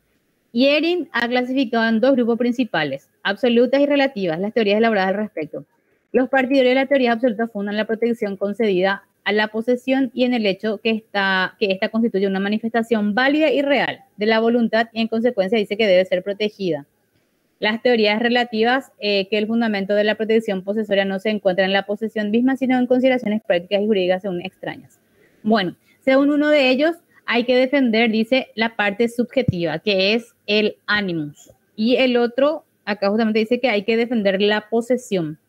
Yering ha clasificado en dos grupos principales, absolutas y relativas, las teorías elaboradas al respecto. Los partidarios de la teoría absoluta fundan la protección concedida a la posesión y en el hecho que esta constituye una manifestación válida y real de la voluntad y en consecuencia dice que debe ser protegida. Las teorías relativas, que el fundamento de la protección posesoria no se encuentra en la posesión misma, sino en consideraciones prácticas y jurídicas según extrañas. Bueno, según uno de ellos, hay que defender, dice, la parte subjetiva, que es el animus. Y el otro, acá justamente dice que hay que defender la posesión.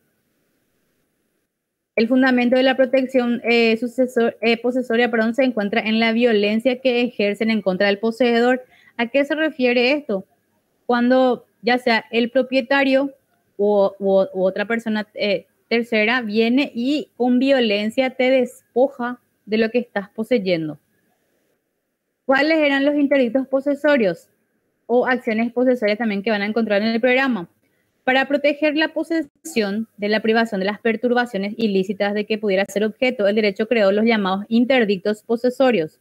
El fundamento de la protección posesoria se encuentra en la violencia que ejercen en contra del poseedor. ¿A qué se refiere esto? Cuando ya sea el propietario u otra persona tercera viene y con violencia te despoja de lo que estás poseyendo. ¿Cuáles eran los interdictos posesorios o acciones posesorias también que van a encontrar en el programa? Para proteger la posesión de la privación de las perturbaciones ilícitas de que pudiera ser objeto, el derecho creó los llamados interdictos posesorios.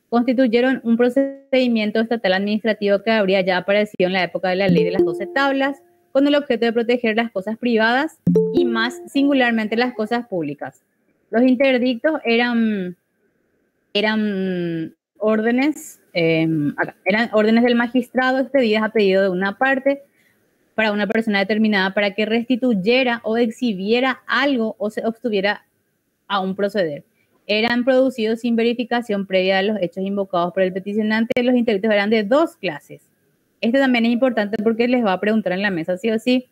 Constituyeron un procedimiento estatal administrativo que habría ya aparecido en la época de la ley de las 12 tablas, con el objeto de proteger las cosas privadas y más singularmente las cosas públicas. Los interdictos eran órdenes, eran órdenes del magistrado expedidas a pedido de una parte para una persona determinada para que restituyera o exhibiera algo o se obstuviera a un proceder. eran producidos sin verificación previa de los hechos invocados por el peticionante. Los interdictos eran de dos clases. Este también es importante porque les va a preguntar en la mesa sí o sí.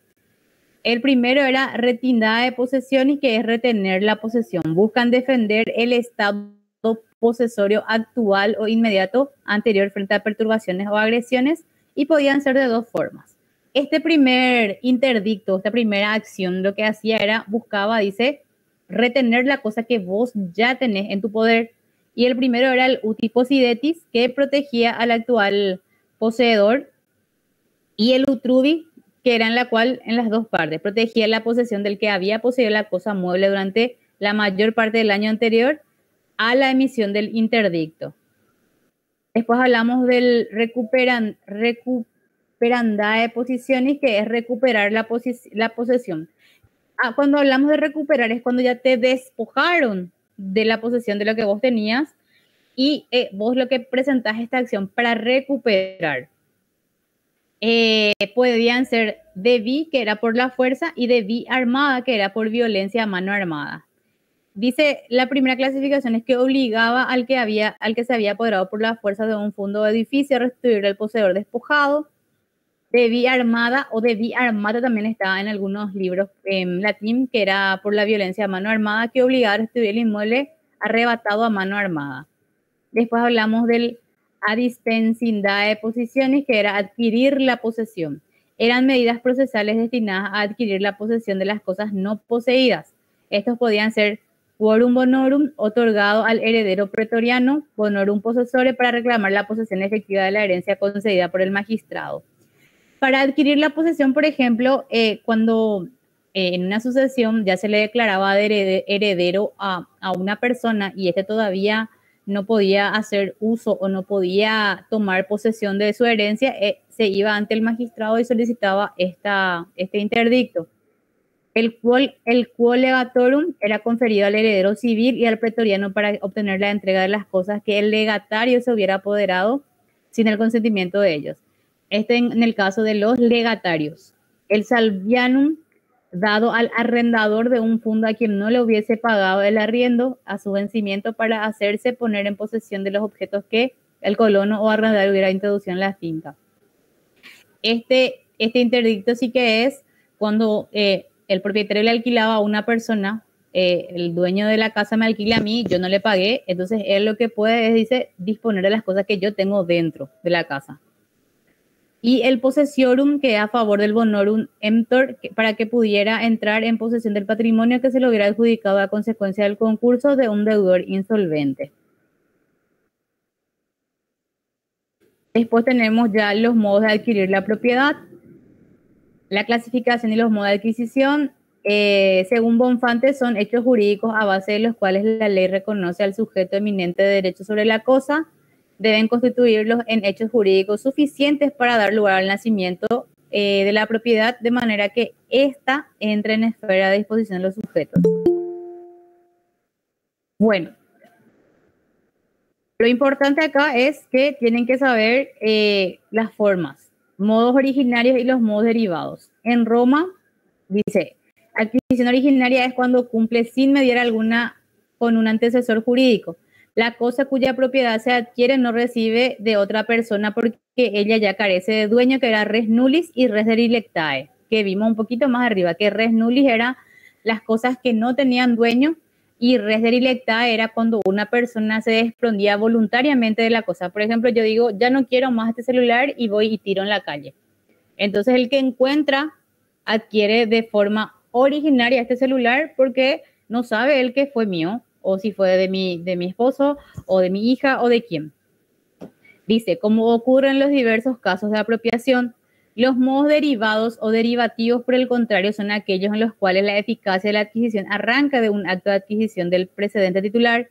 El primero era retinada de posesión, y que es retener la posesión. Buscan defender el estado posesorio actual o inmediato anterior frente a perturbaciones o agresiones, y podían ser de dos formas. Este primer interdicto, esta primera acción, lo que hacía era, buscaba, dice, retener la cosa que vos ya tenés en tu poder. Y el primero era el uti possidetis, que protegía al actual poseedor, y el utrubi, que era en la cual, en las dos partes, protegía la posesión del que había poseído la cosa mueble durante la mayor parte del año anterior a la emisión del interdicto. Después hablamos del recuperandae positionis, que es recuperar la posesión. Cuando hablamos de recuperar es cuando ya te despojaron de la posesión de lo que vos tenías, y vos lo que presentás esta acción para recuperar. Podían ser debi, que era por la fuerza, y debi armada, que era por violencia a mano armada. Dice, la primera clasificación es que obligaba al que se había apoderado por la fuerza de un fondo o edificio a restituir al poseedor despojado. Debi armada o debi armata también estaba en algunos libros en latín, que era por la violencia a mano armada, que obligaba a restituir el inmueble arrebatado a mano armada. Después hablamos del adispensindae positionis, que era adquirir la posesión. Eran medidas procesales destinadas a adquirir la posesión de las cosas no poseídas. Estos podían ser quorum bonorum, otorgado al heredero pretoriano, bonorum possessore, para reclamar la posesión efectiva de la herencia concedida por el magistrado. Para adquirir la posesión, por ejemplo, cuando en una sucesión ya se le declaraba de heredero a una persona y este todavía no podía hacer uso o no podía tomar posesión de su herencia, se iba ante el magistrado y solicitaba este interdicto. El quo legatorum era conferido al heredero civil y al pretoriano para obtener la entrega de las cosas que el legatario se hubiera apoderado sin el consentimiento de ellos. En el caso de los legatarios. El salvianum, dado al arrendador de un fondo a quien no le hubiese pagado el arriendo a su vencimiento, para hacerse poner en posesión de los objetos que el colono o arrendatario hubiera introducido en la finca. Este interdicto sí que es cuando el propietario le alquilaba a una persona, el dueño de la casa me alquila a mí, yo no le pagué, entonces él lo que puede es, dice, disponer de las cosas que yo tengo dentro de la casa. Y el possessiorum, que es a favor del bonorum emptor, para que pudiera entrar en posesión del patrimonio que se le hubiera adjudicado a consecuencia del concurso de un deudor insolvente. Después tenemos ya los modos de adquirir la propiedad, la clasificación y los modos de adquisición. Según Bonfante, son hechos jurídicos a base de los cuales la ley reconoce al sujeto eminente de derecho sobre la cosa. Deben constituirlos en hechos jurídicos suficientes para dar lugar al nacimiento de la propiedad, de manera que ésta entre en esfera de disposición de los sujetos. Bueno, lo importante acá es que tienen que saber las formas, modos originarios y los modos derivados. En Roma, dice, adquisición originaria es cuando cumple sin medida alguna con un antecesor jurídico. La cosa cuya propiedad se adquiere no recibe de otra persona porque ella ya carece de dueño, que era res nullis y res delictae, que vimos un poquito más arriba, que res nullis era las cosas que no tenían dueño y res delictae era cuando una persona se desprendía voluntariamente de la cosa. Por ejemplo, yo digo, ya no quiero más este celular y voy y tiro en la calle. Entonces el que encuentra adquiere de forma originaria este celular porque no sabe él que fue mío, o si fue de mi esposo, o de mi hija, o de quién. Dice, como ocurre en los diversos casos de apropiación, los modos derivados o derivativos, por el contrario, son aquellos en los cuales la eficacia de la adquisición arranca de un acto de adquisición del precedente titular.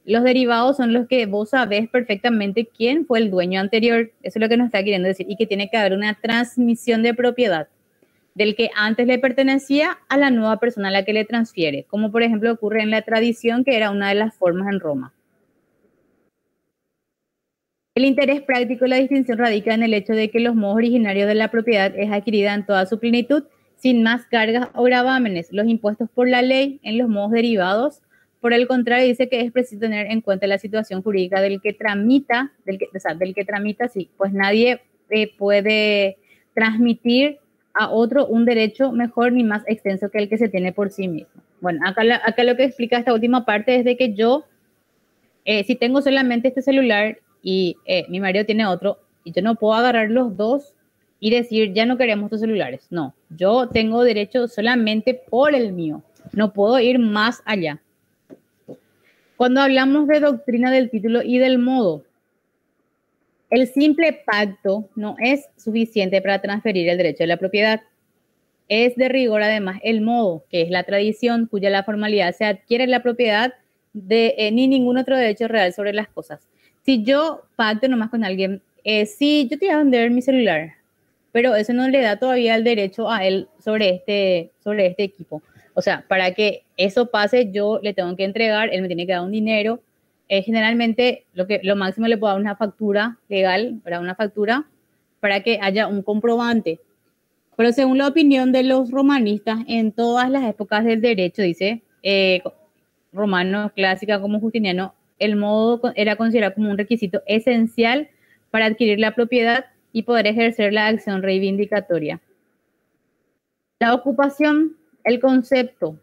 Los derivados son los que vos sabés perfectamente quién fue el dueño anterior. Eso es lo que nos está queriendo decir, y que tiene que haber una transmisión de propiedad del que antes le pertenecía a la nueva persona a la que le transfiere, como por ejemplo ocurre en la tradición, que era una de las formas en Roma. El interés práctico de la distinción radica en el hecho de que los modos originarios de la propiedad es adquirida en toda su plenitud, sin más cargas o gravámenes. Los impuestos por la ley en los modos derivados Por el contrario, dice que es preciso tener en cuenta la situación jurídica del que tramita, sí, pues nadie puede transmitir a otro un derecho mejor ni más extenso que el que se tiene por sí mismo. Bueno, acá lo que explica esta última parte es de que yo, si tengo solamente este celular y mi marido tiene otro, y yo no puedo agarrar los dos y decir, ya no queremos estos celulares. No, yo tengo derecho solamente por el mío. No puedo ir más allá. Cuando hablamos de doctrina del título y del modo, el simple pacto no es suficiente para transferir el derecho de la propiedad. Es de rigor además el modo, que es la tradición cuya la formalidad se adquiere la propiedad de ni ningún otro derecho real sobre las cosas. Si yo pacto nomás con alguien, sí, yo te voy a vender mi celular, pero eso no le da todavía el derecho a él sobre este equipo. O sea, para que eso pase, yo le tengo que entregar, él me tiene que dar un dinero. Generalmente, lo máximo le puedo dar una factura legal, ¿verdad? Una factura para que haya un comprobante. Pero según la opinión de los romanistas, en todas las épocas del derecho, dice, romano, clásica como justiniano, el modo era considerado como un requisito esencial para adquirir la propiedad y poder ejercer la acción reivindicatoria. La ocupación, el concepto,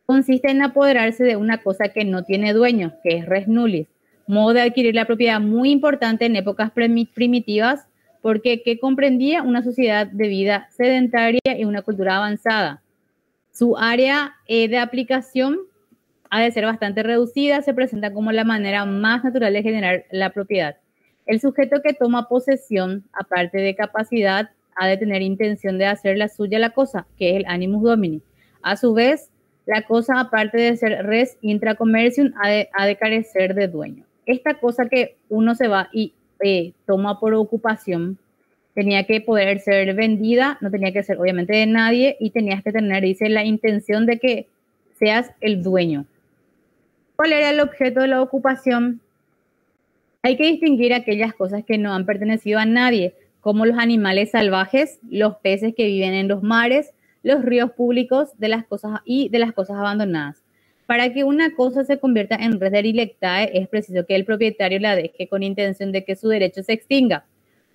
consiste en apoderarse de una cosa que no tiene dueño, que es res nullis, modo de adquirir la propiedad muy importante en épocas primitivas, porque que comprendía una sociedad de vida sedentaria y una cultura avanzada. Su área de aplicación ha de ser bastante reducida, se presenta como la manera más natural de generar la propiedad. El sujeto que toma posesión, aparte de capacidad, ha de tener intención de hacer la suya la cosa, que es el animus domini. A su vez, la cosa, aparte de ser res intracommercium, ha de carecer de dueño. Esta cosa que uno se va y toma por ocupación, tenía que poder ser vendida, no tenía que ser obviamente de nadie, y tenías que tener, dice, la intención de que seas el dueño. ¿Cuál era el objeto de la ocupación? Hay que distinguir aquellas cosas que no han pertenecido a nadie, como los animales salvajes, los peces que viven en los mares, los ríos públicos de las cosas y de las cosas abandonadas. Para que una cosa se convierta en res delictae, es preciso que el propietario la deje con intención de que su derecho se extinga.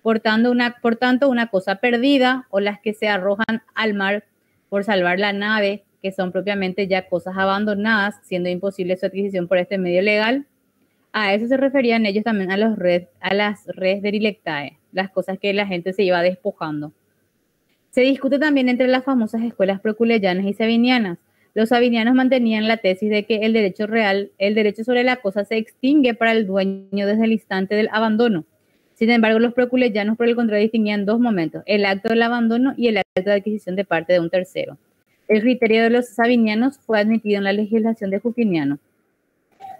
Por tanto, una cosa perdida o las que se arrojan al mar por salvar la nave, que son propiamente ya cosas abandonadas, siendo imposible su adquisición por este medio legal, a eso se referían ellos también a las res delictae, las cosas que la gente se iba despojando. Se discute también entre las famosas escuelas proculeyanas y sabinianas. Los sabinianos mantenían la tesis de que el derecho real, el derecho sobre la cosa, se extingue para el dueño desde el instante del abandono. Sin embargo, los proculeyanos, por el contrario, distinguían dos momentos, el acto del abandono y el acto de adquisición de parte de un tercero. El criterio de los sabinianos fue admitido en la legislación de Justiniano.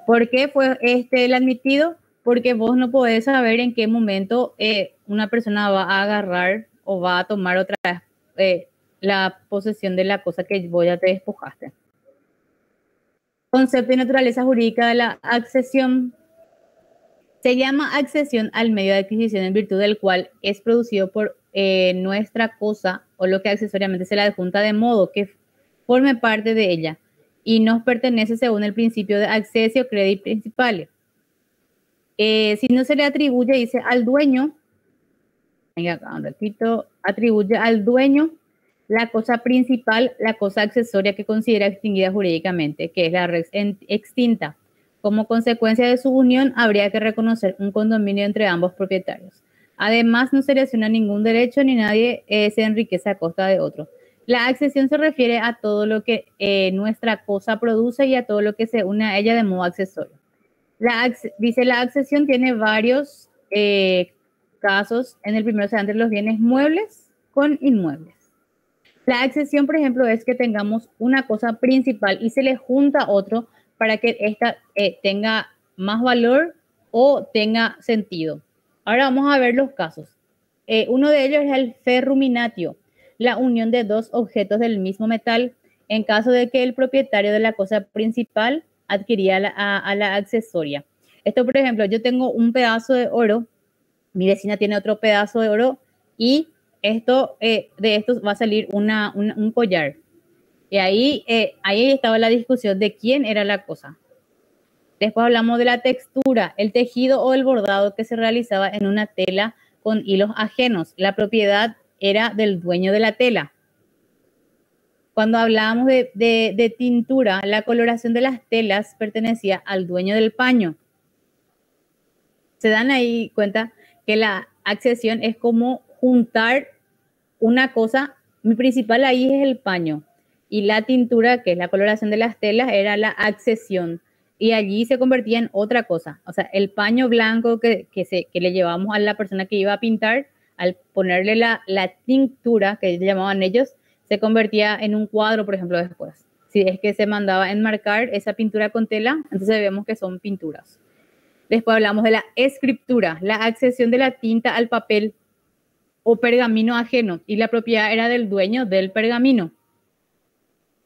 ¿Por qué fue el admitido? Porque vos no podés saber en qué momento una persona va a agarrar o va a tomar otra vez la posesión de la cosa que vos ya te despojaste. Concepto y naturaleza jurídica de la accesión. Se llama accesión al medio de adquisición en virtud del cual es producido por nuestra cosa o lo que accesoriamente se la adjunta de modo que forme parte de ella y nos pertenece según el principio de accesio credit principale. Si no se le atribuye, dice al dueño, venga acá un ratito, atribuye al dueño la cosa principal, la cosa accesoria que considera extinguida jurídicamente, que es la res extinta. Como consecuencia de su unión, habría que reconocer un condominio entre ambos propietarios. Además, no se lesiona ningún derecho ni nadie se enriquece a costa de otro. La accesión se refiere a todo lo que nuestra cosa produce y a todo lo que se une a ella de modo accesorio. Dice, la accesión tiene varios casos. En el primero se dan entre los bienes muebles con inmuebles. La accesión, por ejemplo, es que tengamos una cosa principal y se le junta otro para que ésta tenga más valor o tenga sentido. Ahora vamos a ver los casos. Uno de ellos es el ferruminatio, la unión de dos objetos del mismo metal en caso de que el propietario de la cosa principal adquiría a la accesoria. Esto, por ejemplo, yo tengo un pedazo de oro, mi vecina tiene otro pedazo de oro y de esto va a salir un collar. Y ahí estaba la discusión de quién era la cosa. Después hablamos de la textura, el tejido o el bordado que se realizaba en una tela con hilos ajenos. La propiedad era del dueño de la tela. Cuando hablábamos de tintura, la coloración de las telas pertenecía al dueño del paño. Se dan ahí cuenta que la accesión es como juntar una cosa. Mi principal ahí es el paño. Y la tintura, que es la coloración de las telas, era la accesión. Y allí se convertía en otra cosa. O sea, el paño blanco que le llevamos a la persona que iba a pintar, al ponerle la tintura, que llamaban ellos, se convertía en un cuadro, por ejemplo, después. Si es que se mandaba a enmarcar esa pintura con tela, entonces vemos que son pinturas. Después hablamos de la escritura, la accesión de la tinta al papel o pergamino ajeno, y la propiedad era del dueño del pergamino.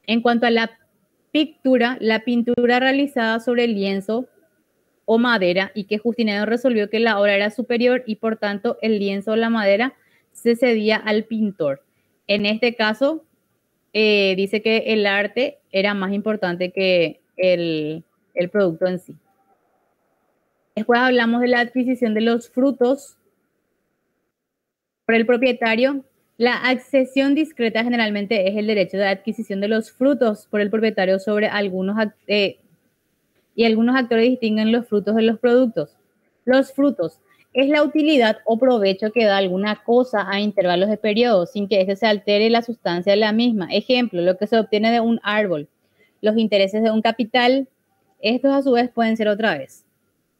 En cuanto a la pictura, la pintura realizada sobre lienzo o madera, y que Justiniano resolvió que la obra era superior y por tanto el lienzo o la madera se cedía al pintor. En este caso, dice que el arte era más importante que el producto en sí. Después hablamos de la adquisición de los frutos por el propietario. La accesión discreta generalmente es el derecho de adquisición de los frutos por el propietario sobre algunos y algunos actores distinguen los frutos de los productos. Los frutos es la utilidad o provecho que da alguna cosa a intervalos de periodo sin que éste se altere la sustancia de la misma. Ejemplo, lo que se obtiene de un árbol, los intereses de un capital. Estos a su vez pueden ser otra vez.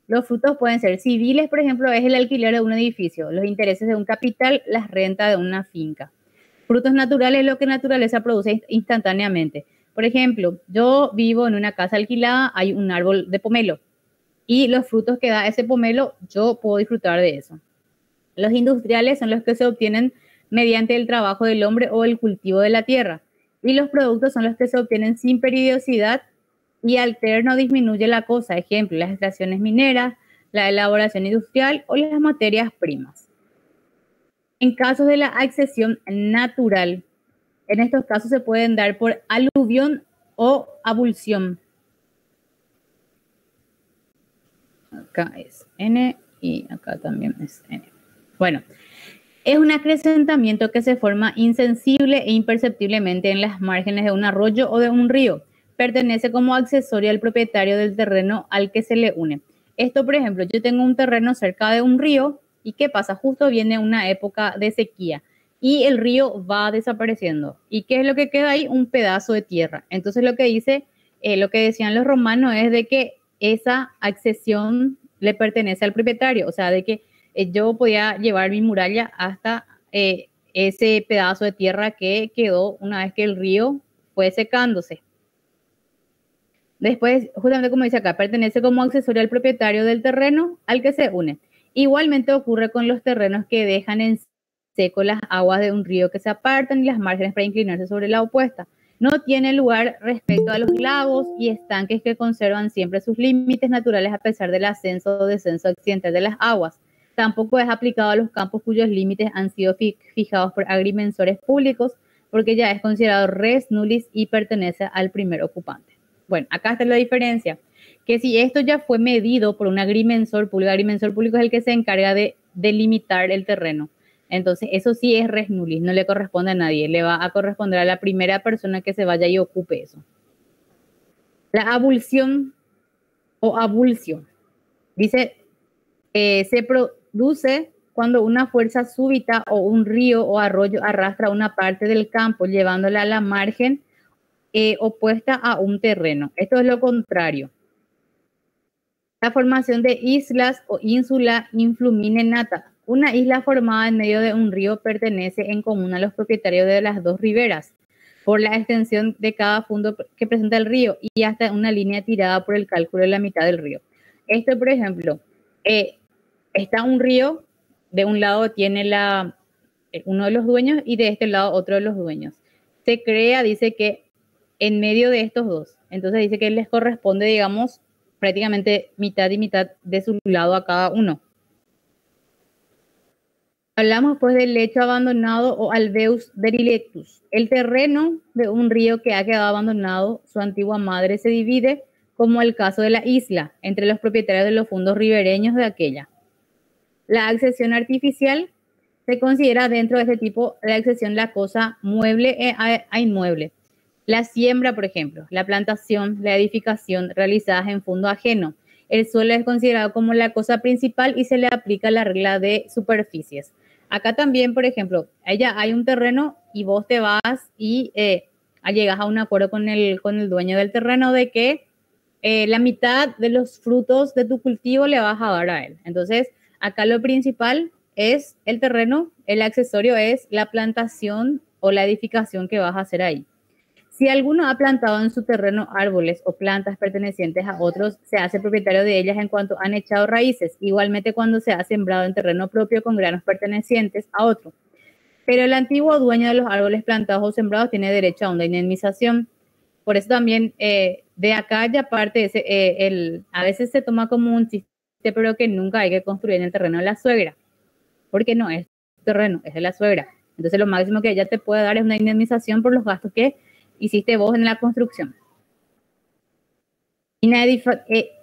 Los frutos pueden ser civiles, por ejemplo, es el alquiler de un edificio. Los intereses de un capital, las rentas de una finca. Frutos naturales es lo que naturaleza produce instantáneamente. Por ejemplo, yo vivo en una casa alquilada, hay un árbol de pomelo y los frutos que da ese pomelo, yo puedo disfrutar de eso. Los industriales son los que se obtienen mediante el trabajo del hombre o el cultivo de la tierra. Y los productos son los que se obtienen sin periodicidad y alterno disminuye la cosa. Ejemplo, las extracciones mineras, la elaboración industrial o las materias primas. En casos de la accesión natural, en estos casos se pueden dar por aluvión o abulsión. Acá es N y acá también es N. Bueno, es un acrecentamiento que se forma insensible e imperceptiblemente en las márgenes de un arroyo o de un río. Pertenece como accesorio al propietario del terreno al que se le une. Esto, por ejemplo, yo tengo un terreno cerca de un río y ¿qué pasa? Justo viene una época de sequía y el río va desapareciendo. ¿Y qué es lo que queda ahí? Un pedazo de tierra. Entonces lo que dice, lo que decían los romanos es de que esa accesión le pertenece al propietario, o sea, de que yo podía llevar mi muralla hasta ese pedazo de tierra que quedó una vez que el río fue secándose. Después, justamente como dice acá, pertenece como accesorio al propietario del terreno al que se une. Igualmente ocurre con los terrenos que dejan en seco las aguas de un río que se apartan y las márgenes para inclinarse sobre la opuesta. No tiene lugar respecto a los lagos y estanques que conservan siempre sus límites naturales a pesar del ascenso o descenso accidental de las aguas. Tampoco es aplicado a los campos cuyos límites han sido fijados por agrimensores públicos porque ya es considerado res nullis y pertenece al primer ocupante. Bueno, acá está la diferencia, que si esto ya fue medido por un agrimensor público es el que se encarga de delimitar el terreno. Entonces, eso sí es res nullis, no le corresponde a nadie, le va a corresponder a la primera persona que se vaya y ocupe eso. La abulsión o abulsión, dice, se produce cuando una fuerza súbita o un río o arroyo arrastra una parte del campo, llevándola a la margen opuesta a un terreno. Esto es lo contrario. La formación de islas o ínsula influminenata. Una isla formada en medio de un río pertenece en común a los propietarios de las dos riberas por la extensión de cada fondo que presenta el río y hasta una línea tirada por el cálculo de la mitad del río. Esto, por ejemplo, está un río, de un lado tiene uno de los dueños y de este lado otro de los dueños. Se crea, dice que en medio de estos dos. Entonces dice que les corresponde, digamos, prácticamente mitad y mitad de su lado a cada uno. Hablamos pues del lecho abandonado o alveus derelict. El terreno de un río que ha quedado abandonado, su antigua madre se divide, como el caso de la isla, entre los propietarios de los fondos ribereños de aquella. La accesión artificial se considera dentro de este tipo de accesión la cosa mueble a inmueble. La siembra, por ejemplo, la plantación, la edificación realizadas en fondo ajeno. El suelo es considerado como la cosa principal y se le aplica la regla de superficies. Acá también, por ejemplo, allá hay un terreno y vos te vas y llegas a un acuerdo con el dueño del terreno de que la mitad de los frutos de tu cultivo le vas a dar a él. Entonces, acá lo principal es el terreno, el accesorio es la plantación o la edificación que vas a hacer ahí. Si alguno ha plantado en su terreno árboles o plantas pertenecientes a otros, se hace propietario de ellas en cuanto han echado raíces, igualmente cuando se ha sembrado en terreno propio con granos pertenecientes a otro. Pero el antiguo dueño de los árboles plantados o sembrados tiene derecho a una indemnización. Por eso también de acá ya parte a veces se toma como un chiste, pero que nunca hay que construir en el terreno de la suegra, porque no es terreno, es de la suegra. Entonces lo máximo que ella te puede dar es una indemnización por los gastos que hiciste vos en la construcción.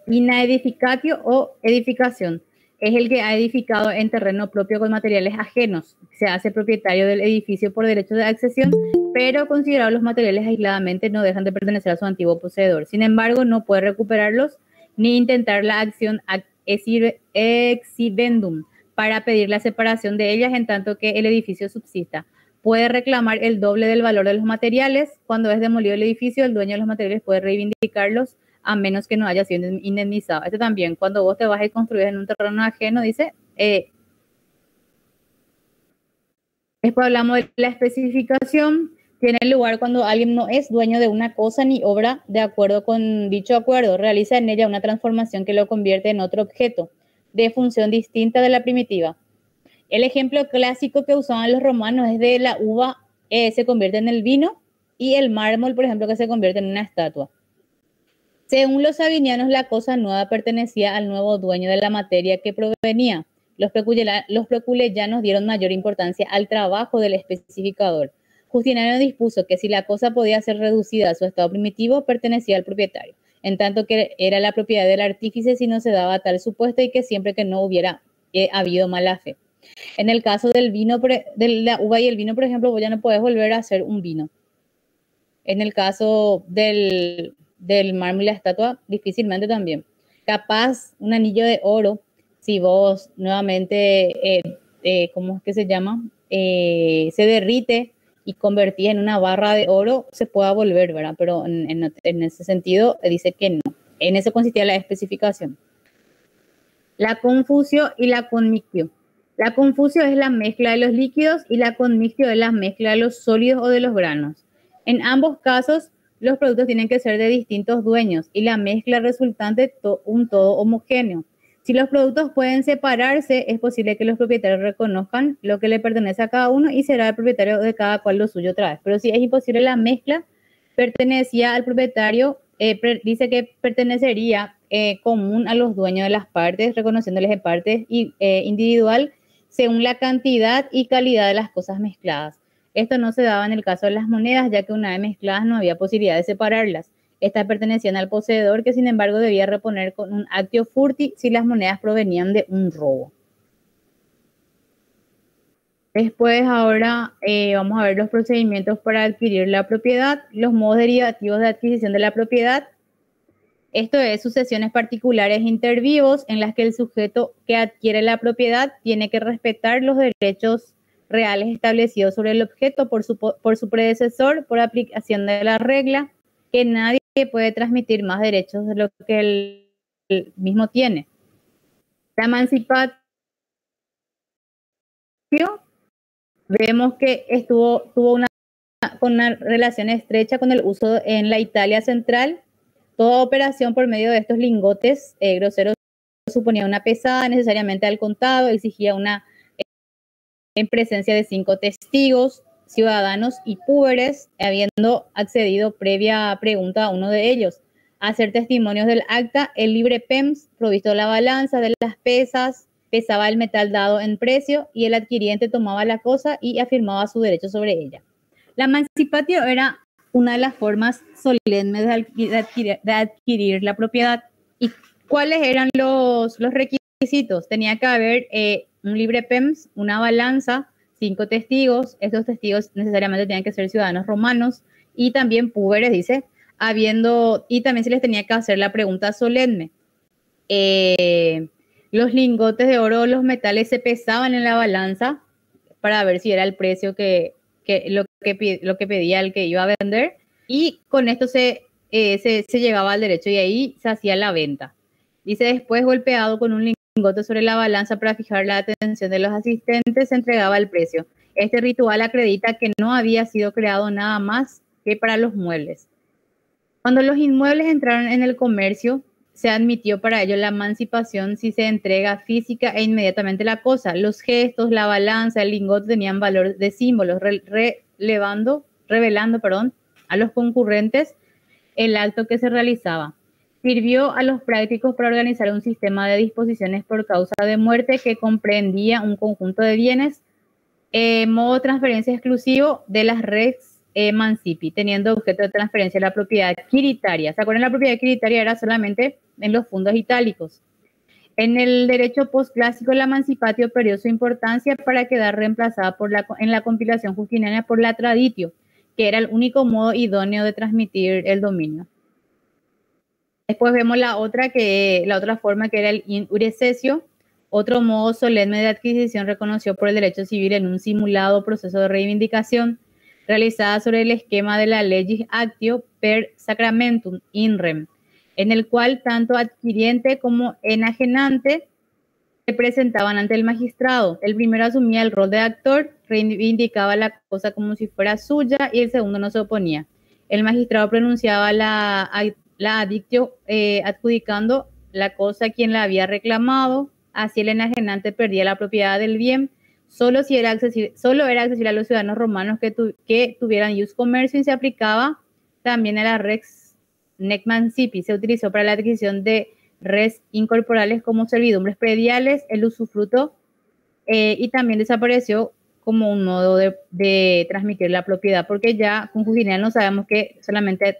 Inedificatio o edificación es el que ha edificado en terreno propio con materiales ajenos. Se hace propietario del edificio por derecho de accesión, pero considerados los materiales aisladamente no dejan de pertenecer a su antiguo poseedor. Sin embargo, no puede recuperarlos ni intentar la acción exhibendum para pedir la separación de ellas en tanto que el edificio subsista. Puede reclamar el doble del valor de los materiales. Cuando es demolido el edificio, el dueño de los materiales puede reivindicarlos a menos que no haya sido indemnizado. Esto también, cuando vos te vas a construir en un terreno ajeno, dice... Después hablamos de la especificación. Tiene lugar cuando alguien no es dueño de una cosa ni obra de acuerdo con dicho acuerdo. Realiza en ella una transformación que lo convierte en otro objeto de función distinta de la primitiva. El ejemplo clásico que usaban los romanos es de la uva se convierte en el vino y el mármol, por ejemplo, que se convierte en una estatua. Según los sabinianos, la cosa nueva pertenecía al nuevo dueño de la materia que provenía. Los proculeyanos dieron mayor importancia al trabajo del especificador. Justiniano dispuso que si la cosa podía ser reducida a su estado primitivo, pertenecía al propietario, en tanto que era la propiedad del artífice si no se daba tal supuesto y que siempre que no hubiera habido mala fe. En el caso del vino, de la uva y el vino, por ejemplo, vos ya no podés volver a hacer un vino. En el caso del mármol y la estatua, difícilmente también. Capaz, un anillo de oro, si vos nuevamente, ¿cómo es que se llama? Se derrite y convertís en una barra de oro, se pueda volver, ¿verdad? Pero en ese sentido dice que no. En eso consistía la especificación. La confusio y la conmictio. La confusio es la mezcla de los líquidos y la conmictio es la mezcla de los sólidos o de los granos. En ambos casos, los productos tienen que ser de distintos dueños y la mezcla resultante un todo homogéneo. Si los productos pueden separarse, es posible que los propietarios reconozcan lo que le pertenece a cada uno y será el propietario de cada cual lo suyo otra vez. Pero si es imposible la mezcla, pertenecía al propietario, dice que pertenecería común a los dueños de las partes, reconociéndoles en partes individual según la cantidad y calidad de las cosas mezcladas. Esto no se daba en el caso de las monedas, ya que una vez mezcladas no había posibilidad de separarlas. Estas pertenecían al poseedor, que sin embargo debía reponer con un actio furti si las monedas provenían de un robo. Después, ahora vamos a ver los procedimientos para adquirir la propiedad, los modos derivativos de adquisición de la propiedad. Esto es sucesiones particulares inter vivos en las que el sujeto que adquiere la propiedad tiene que respetar los derechos reales establecidos sobre el objeto por su predecesor por aplicación de la regla que nadie puede transmitir más derechos de lo que él mismo tiene. La emancipación, vemos que tuvo una relación estrecha con el uso en la Italia central. Toda operación por medio de estos lingotes groseros suponía una pesada necesariamente al contado, exigía una en presencia de 5 testigos, ciudadanos y púberes, habiendo accedido previa pregunta a uno de ellos, a hacer testimonios del acta, el libre PEMS, provisto de la balanza, de las pesas, pesaba el metal dado en precio y el adquiriente tomaba la cosa y afirmaba su derecho sobre ella. La emancipatio era una de las formas solemnes de adquirir la propiedad. ¿Y cuáles eran los requisitos? Tenía que haber un libre PEMS, una balanza, 5 testigos. Estos testigos necesariamente tenían que ser ciudadanos romanos y también púberes, dice, y también se les tenía que hacer la pregunta solemne. Los lingotes de oro o los metales se pesaban en la balanza para ver si era el precio lo que pedía el que iba a vender, y con esto se llegaba al derecho y ahí se hacía la venta. Dice, después, golpeado con un lingote sobre la balanza para fijar la atención de los asistentes, se entregaba el precio. Este ritual acredita que no había sido creado nada más que para los muebles. Cuando los inmuebles entraron en el comercio, se admitió para ello la emancipación si se entrega física e inmediatamente la cosa. Los gestos, la balanza, el lingote tenían valor de símbolos, revelando a los concurrentes el acto que se realizaba. Sirvió a los prácticos para organizar un sistema de disposiciones por causa de muerte que comprendía un conjunto de bienes, modo de transferencia exclusivo de las res mancipi, teniendo objeto de transferencia la propiedad quiritaria. ¿Se acuerdan? La propiedad quiritaria era solamente en los fundos itálicos. En el derecho postclásico, la emancipatio perdió su importancia para quedar reemplazada en la compilación justiniana por la traditio, que era el único modo idóneo de transmitir el dominio. Después vemos la otra forma, que era el in urecesio, otro modo solemne de adquisición reconocido por el derecho civil en un simulado proceso de reivindicación realizada sobre el esquema de la legis actio per sacramentum in rem, en el cual tanto adquiriente como enajenante se presentaban ante el magistrado. El primero asumía el rol de actor, reivindicaba la cosa como si fuera suya, y el segundo no se oponía. El magistrado pronunciaba la adictio, adjudicando la cosa a quien la había reclamado. Así el enajenante perdía la propiedad del bien. Solo era accesible a los ciudadanos romanos que tuvieran ius commercio, y se aplicaba también a la res nec mancipi. Se utilizó para la adquisición de res incorporales como servidumbres prediales, el usufruto, y también desapareció como un modo de transmitir la propiedad, porque ya con Justiniano sabemos que solamente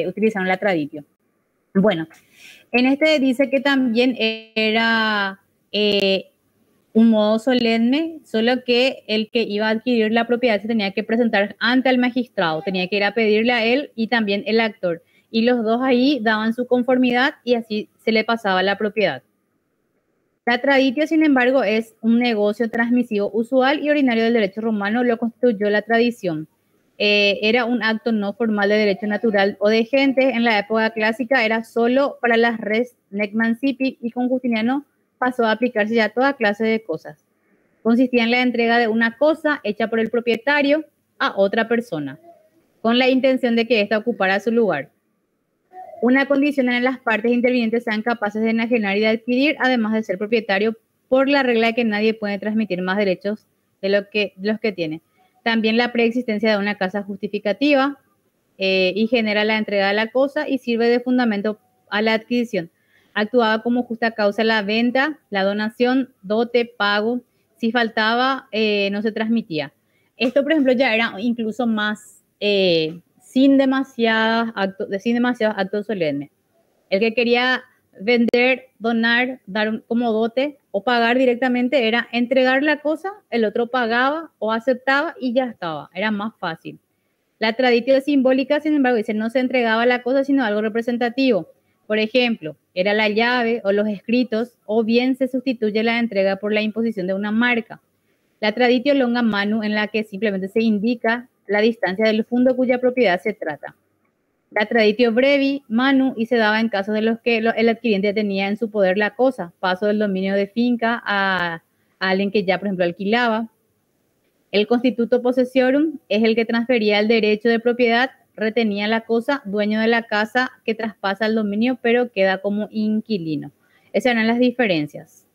utilizaron la traditio. Bueno, en este dice que también era un modo solemne, solo que el que iba a adquirir la propiedad se tenía que presentar ante el magistrado, tenía que ir a pedirle a él y también el actor, y los dos ahí daban su conformidad y así se le pasaba la propiedad. La traditio, sin embargo, es un negocio transmisivo usual y ordinario del derecho romano, lo constituyó la tradición. Era un acto no formal de derecho natural o de gente. En la época clásica era solo para las res nec mancipi, y con Justiniano pasó a aplicarse ya a toda clase de cosas. Consistía en la entrega de una cosa hecha por el propietario a otra persona, con la intención de que ésta ocupara su lugar. Una condición en las partes intervinientes sean capaces de enajenar y de adquirir, además de ser propietario, por la regla de que nadie puede transmitir más derechos de los que tiene. También la preexistencia de una casa justificativa y genera la entrega de la cosa y sirve de fundamento a la adquisición. Actuaba como justa causa la venta, la donación, dote, pago. Si faltaba, no se transmitía. Esto, por ejemplo, ya era incluso más sin demasiados actos solemnes. El que quería vender, donar, dar como dote o pagar directamente era entregar la cosa, el otro pagaba o aceptaba y ya estaba. Era más fácil. La traditio simbólica, sin embargo, dice, no se entregaba la cosa sino algo representativo. Por ejemplo, era la llave o los escritos, o bien se sustituye la entrega por la imposición de una marca. La traditio longa manu, en la que simplemente se indica la distancia del fundo cuya propiedad se trata. La traditio brevi manu, y se daba en casos de los que el adquiriente tenía en su poder la cosa, paso del dominio de finca a alguien que ya, por ejemplo, alquilaba. El constituto possessiorum es el que transfería el derecho de propiedad, retenía la cosa, dueño de la casa que traspasa el dominio, pero queda como inquilino. Esas eran las diferencias.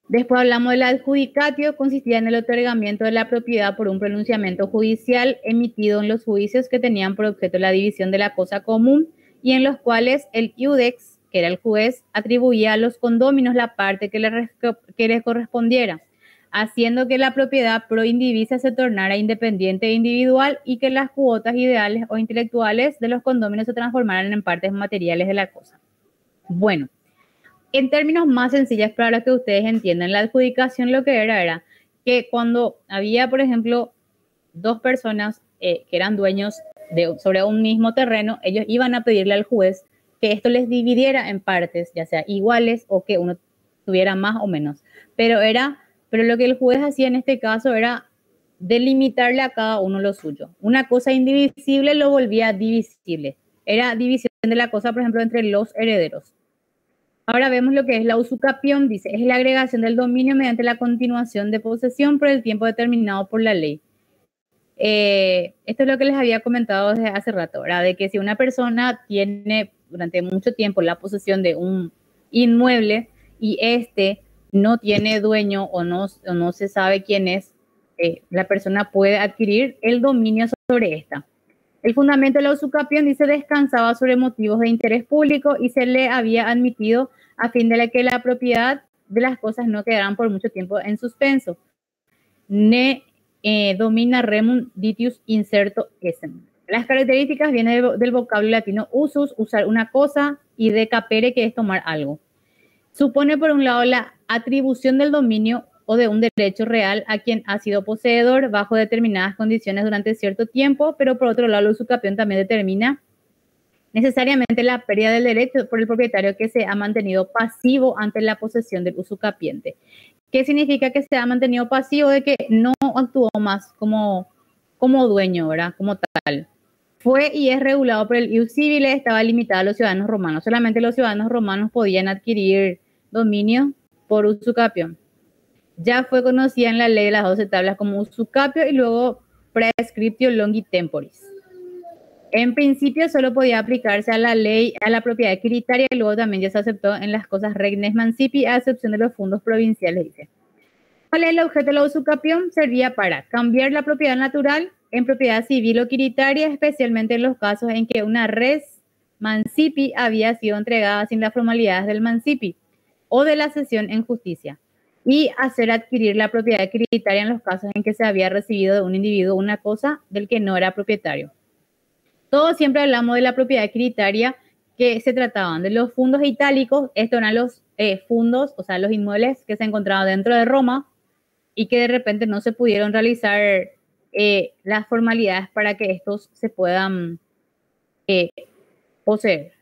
Después hablamos de la adjudicatio, consistía en el otorgamiento de la propiedad por un pronunciamiento judicial emitido en los juicios que tenían por objeto la división de la cosa común y en los cuales el iudex, que que era el juez, atribuía a los condóminos la parte que les correspondiera, haciendo que la propiedad pro indiviso se tornara independiente e individual y que las cuotas ideales o intelectuales de los condóminos se transformaran en partes materiales de la cosa. Bueno, en términos más sencillos para que ustedes entiendan, la adjudicación lo que era que cuando había, por ejemplo, dos personas que eran dueños sobre un mismo terreno, ellos iban a pedirle al juez que esto les dividiera en partes, ya sea iguales o que uno tuviera más o menos. Pero lo que el juez hacía en este caso era delimitarle a cada uno lo suyo. Una cosa indivisible lo volvía divisible. Era división de la cosa, por ejemplo, entre los herederos. Ahora vemos lo que es la usucapión. Dice, es la agregación del dominio mediante la continuación de posesión por el tiempo determinado por la ley. Esto es lo que les había comentado desde hace rato, ¿verdad? De que si una persona tiene durante mucho tiempo la posesión de un inmueble y no tiene dueño o no se sabe quién es, la persona puede adquirir el dominio sobre esta. El fundamento de la usucapión dice descansaba sobre motivos de interés público y se le había admitido a fin de que la propiedad de las cosas no quedaran por mucho tiempo en suspenso. Domina remum ditius incerto essem. Las características vienen del vocablo latino usus, usar una cosa, y de capere, que es tomar algo. Supone, por un lado, la atribución del dominio o de un derecho real a quien ha sido poseedor bajo determinadas condiciones durante cierto tiempo, pero por otro lado, la usucapión también determina necesariamente la pérdida del derecho por el propietario que se ha mantenido pasivo ante la posesión del usucapiente. ¿Qué significa que se ha mantenido pasivo? De que no actuó más como dueño, ¿verdad? Como tal. Fue y es regulado por el ius civile, estaba limitado a los ciudadanos romanos. Solamente los ciudadanos romanos podían adquirir dominio por usucapión. Ya fue conocida en la ley de las 12 tablas como usucapio y luego prescriptio longi temporis. En principio solo podía aplicarse a la ley, a la propiedad hereditaria, y luego también ya se aceptó en las cosas regnes mancipi, a excepción de los fondos provinciales, dice. ¿Cuál es el objeto de la usucapión? Servía para cambiar la propiedad natural en propiedad civil o hereditaria, especialmente en los casos en que una res mancipi había sido entregada sin las formalidades del mancipi o de la cesión en justicia, y hacer adquirir la propiedad hereditaria en los casos en que se había recibido de un individuo una cosa del que no era propietario. Todos siempre hablamos de la propiedad hereditaria, que se trataban de los fundos itálicos. Estos eran los fundos, o sea, los inmuebles que se encontraban dentro de Roma y que de repente no se pudieron realizar las formalidades para que estos se puedan poseer.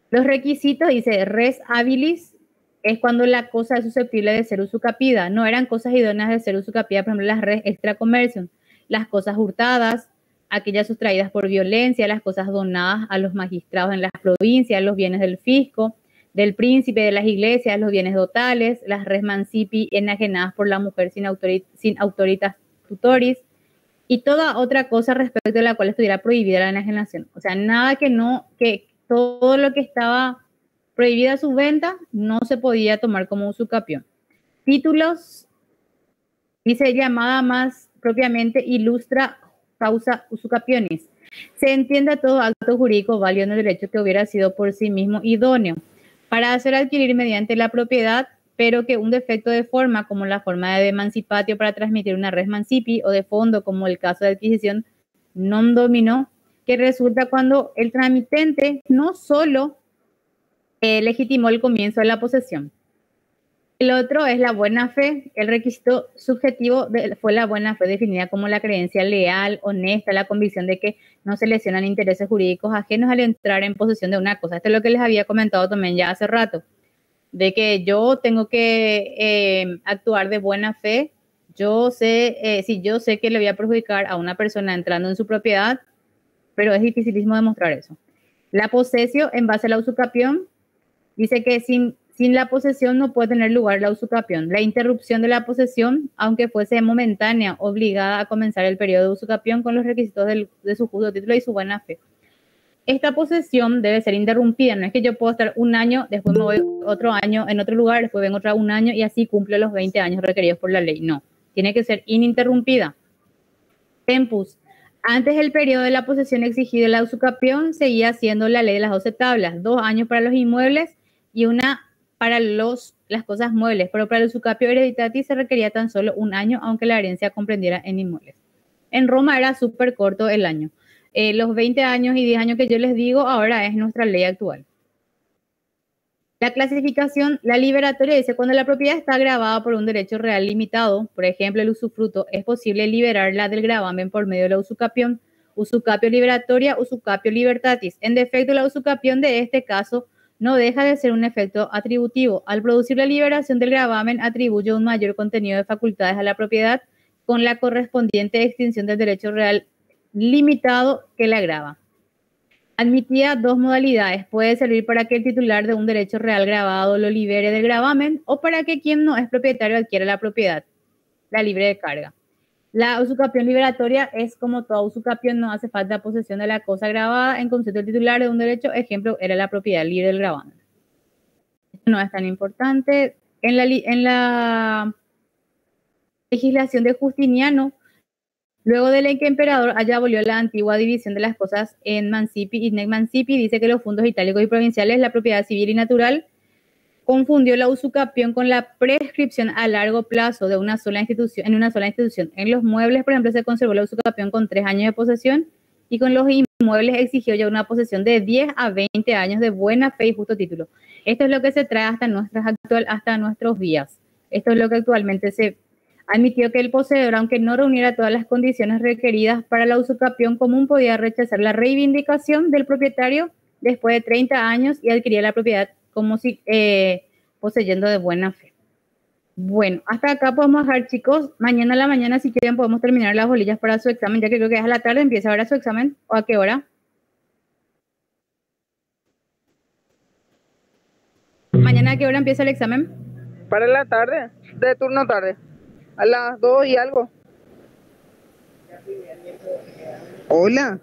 Los requisitos, dice, res habilis, es cuando la cosa es susceptible de ser usucapida. No eran cosas idóneas de ser usucapida, por ejemplo, las res extra commercium, las cosas hurtadas, aquellas sustraídas por violencia, las cosas donadas a los magistrados en las provincias, los bienes del fisco, del príncipe, de las iglesias, los bienes dotales, las res mancipi enajenadas por la mujer sin autoritas tutoris, y toda otra cosa respecto de la cual estuviera prohibida la enajenación. O sea, nada que todo lo que estaba prohibida su venta no se podía tomar como usucapión. Títulos, dice, llamada más propiamente ilustra causa usucapionis. Se entiende a todo acto jurídico válido en el derecho que hubiera sido por sí mismo idóneo para hacer adquirir mediante la propiedad, pero que un defecto de forma, como la forma de emancipatio para transmitir una res mancipi, o de fondo, como el caso de adquisición non domino, que resulta cuando el tramitente no solo legitimó el comienzo de la posesión. El otro es la buena fe. El requisito subjetivo fue la buena fe, definida como la creencia leal, honesta, la convicción de que no se lesionan intereses jurídicos ajenos al entrar en posesión de una cosa. Esto es lo que les había comentado también ya hace rato, de que yo tengo que actuar de buena fe. Si yo sé que le voy a perjudicar a una persona entrando en su propiedad, pero es dificilísimo demostrar eso. La posesio, en base a la usucapión, dice que sin la posesión no puede tener lugar la usucapión. La interrupción de la posesión, aunque fuese momentánea, obligada a comenzar el periodo de usucapión con los requisitos de su justo título y su buena fe. Esta posesión debe ser interrumpida. No es que yo puedo estar un año, después me voy otro año en otro lugar, después vengo un año y así cumplo los 20 años requeridos por la ley. No, tiene que ser ininterrumpida. Tempus, Antes del periodo de la posesión exigido de la usucapión, seguía siendo la ley de las 12 tablas, 2 años para los inmuebles y una para las cosas muebles, pero para el usucapio hereditatis se requería tan solo 1 año, aunque la herencia comprendiera en inmuebles. En Roma era súper corto el año. Los 20 años y 10 años que yo les digo, ahora es nuestra ley actual. La clasificación, la liberatoria dice, cuando la propiedad está gravada por un derecho real limitado, por ejemplo el usufruto, es posible liberarla del gravamen por medio de la usucapión, usucapio liberatoria, usucapio libertatis. En defecto, la usucapión de este caso no deja de ser un efecto atributivo. Al producir la liberación del gravamen, atribuye un mayor contenido de facultades a la propiedad con la correspondiente extinción del derecho real limitado que la grava. Admitía 2 modalidades. Puede servir para que el titular de un derecho real gravado lo libere del gravamen o para que quien no es propietario adquiera la propiedad, la libre de carga. La usucapión liberatoria es como toda usucapión, no hace falta posesión de la cosa gravada en concepto del titular de un derecho. Ejemplo, era la propiedad libre del gravamen. Esto no es tan importante. En la legislación de Justiniano, luego de que el emperador haya abolido la antigua división de las cosas en mancipi y nec mancipi, dice que los fondos itálicos y provinciales, la propiedad civil y natural, confundió la usucapión con la prescripción a largo plazo de una sola institución, en una sola institución. En los muebles, por ejemplo, se conservó la usucapión con 3 años de posesión y con los inmuebles exigió ya una posesión de 10 a 20 años de buena fe y justo título. Esto es lo que se trae hasta nuestros días. Esto es lo que actualmente se admitió, que el poseedor, aunque no reuniera todas las condiciones requeridas para la usucapión común, podía rechazar la reivindicación del propietario después de 30 años y adquirir la propiedad como si poseyendo de buena fe. Bueno, hasta acá podemos dejar, chicos. Mañana a la mañana, si quieren, podemos terminar las bolillas para su examen, ya que creo que es a la tarde. ¿Empieza ahora su examen? ¿O a qué hora? ¿Mañana a qué hora empieza el examen? Para la tarde, de turno tarde, a las 2 y algo. Hola.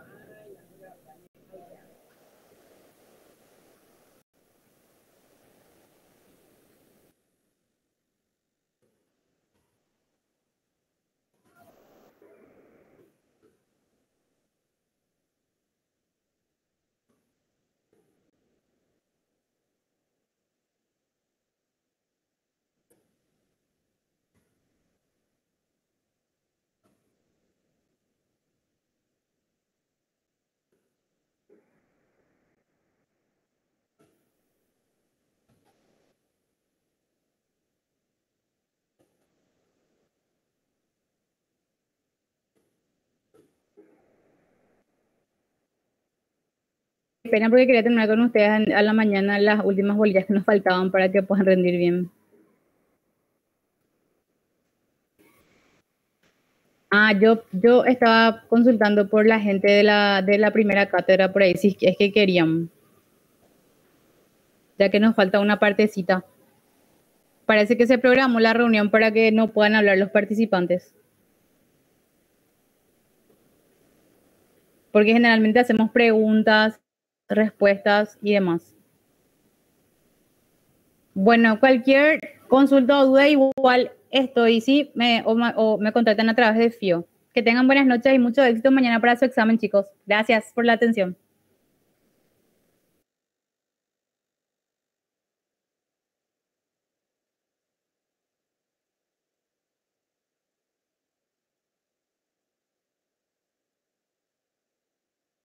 Pena porque quería terminar con ustedes a la mañana las últimas bolillas que nos faltaban para que puedan rendir bien. Yo estaba consultando por la gente de la primera cátedra por ahí, si es que querían, ya que nos falta una partecita. Parece que se programó la reunión para que no puedan hablar los participantes. Porque generalmente hacemos preguntas, respuestas y demás. Bueno, cualquier consulta o duda, igual estoy, sí, o me contactan a través de FIO. Que tengan buenas noches y mucho éxito mañana para su examen, chicos. Gracias por la atención.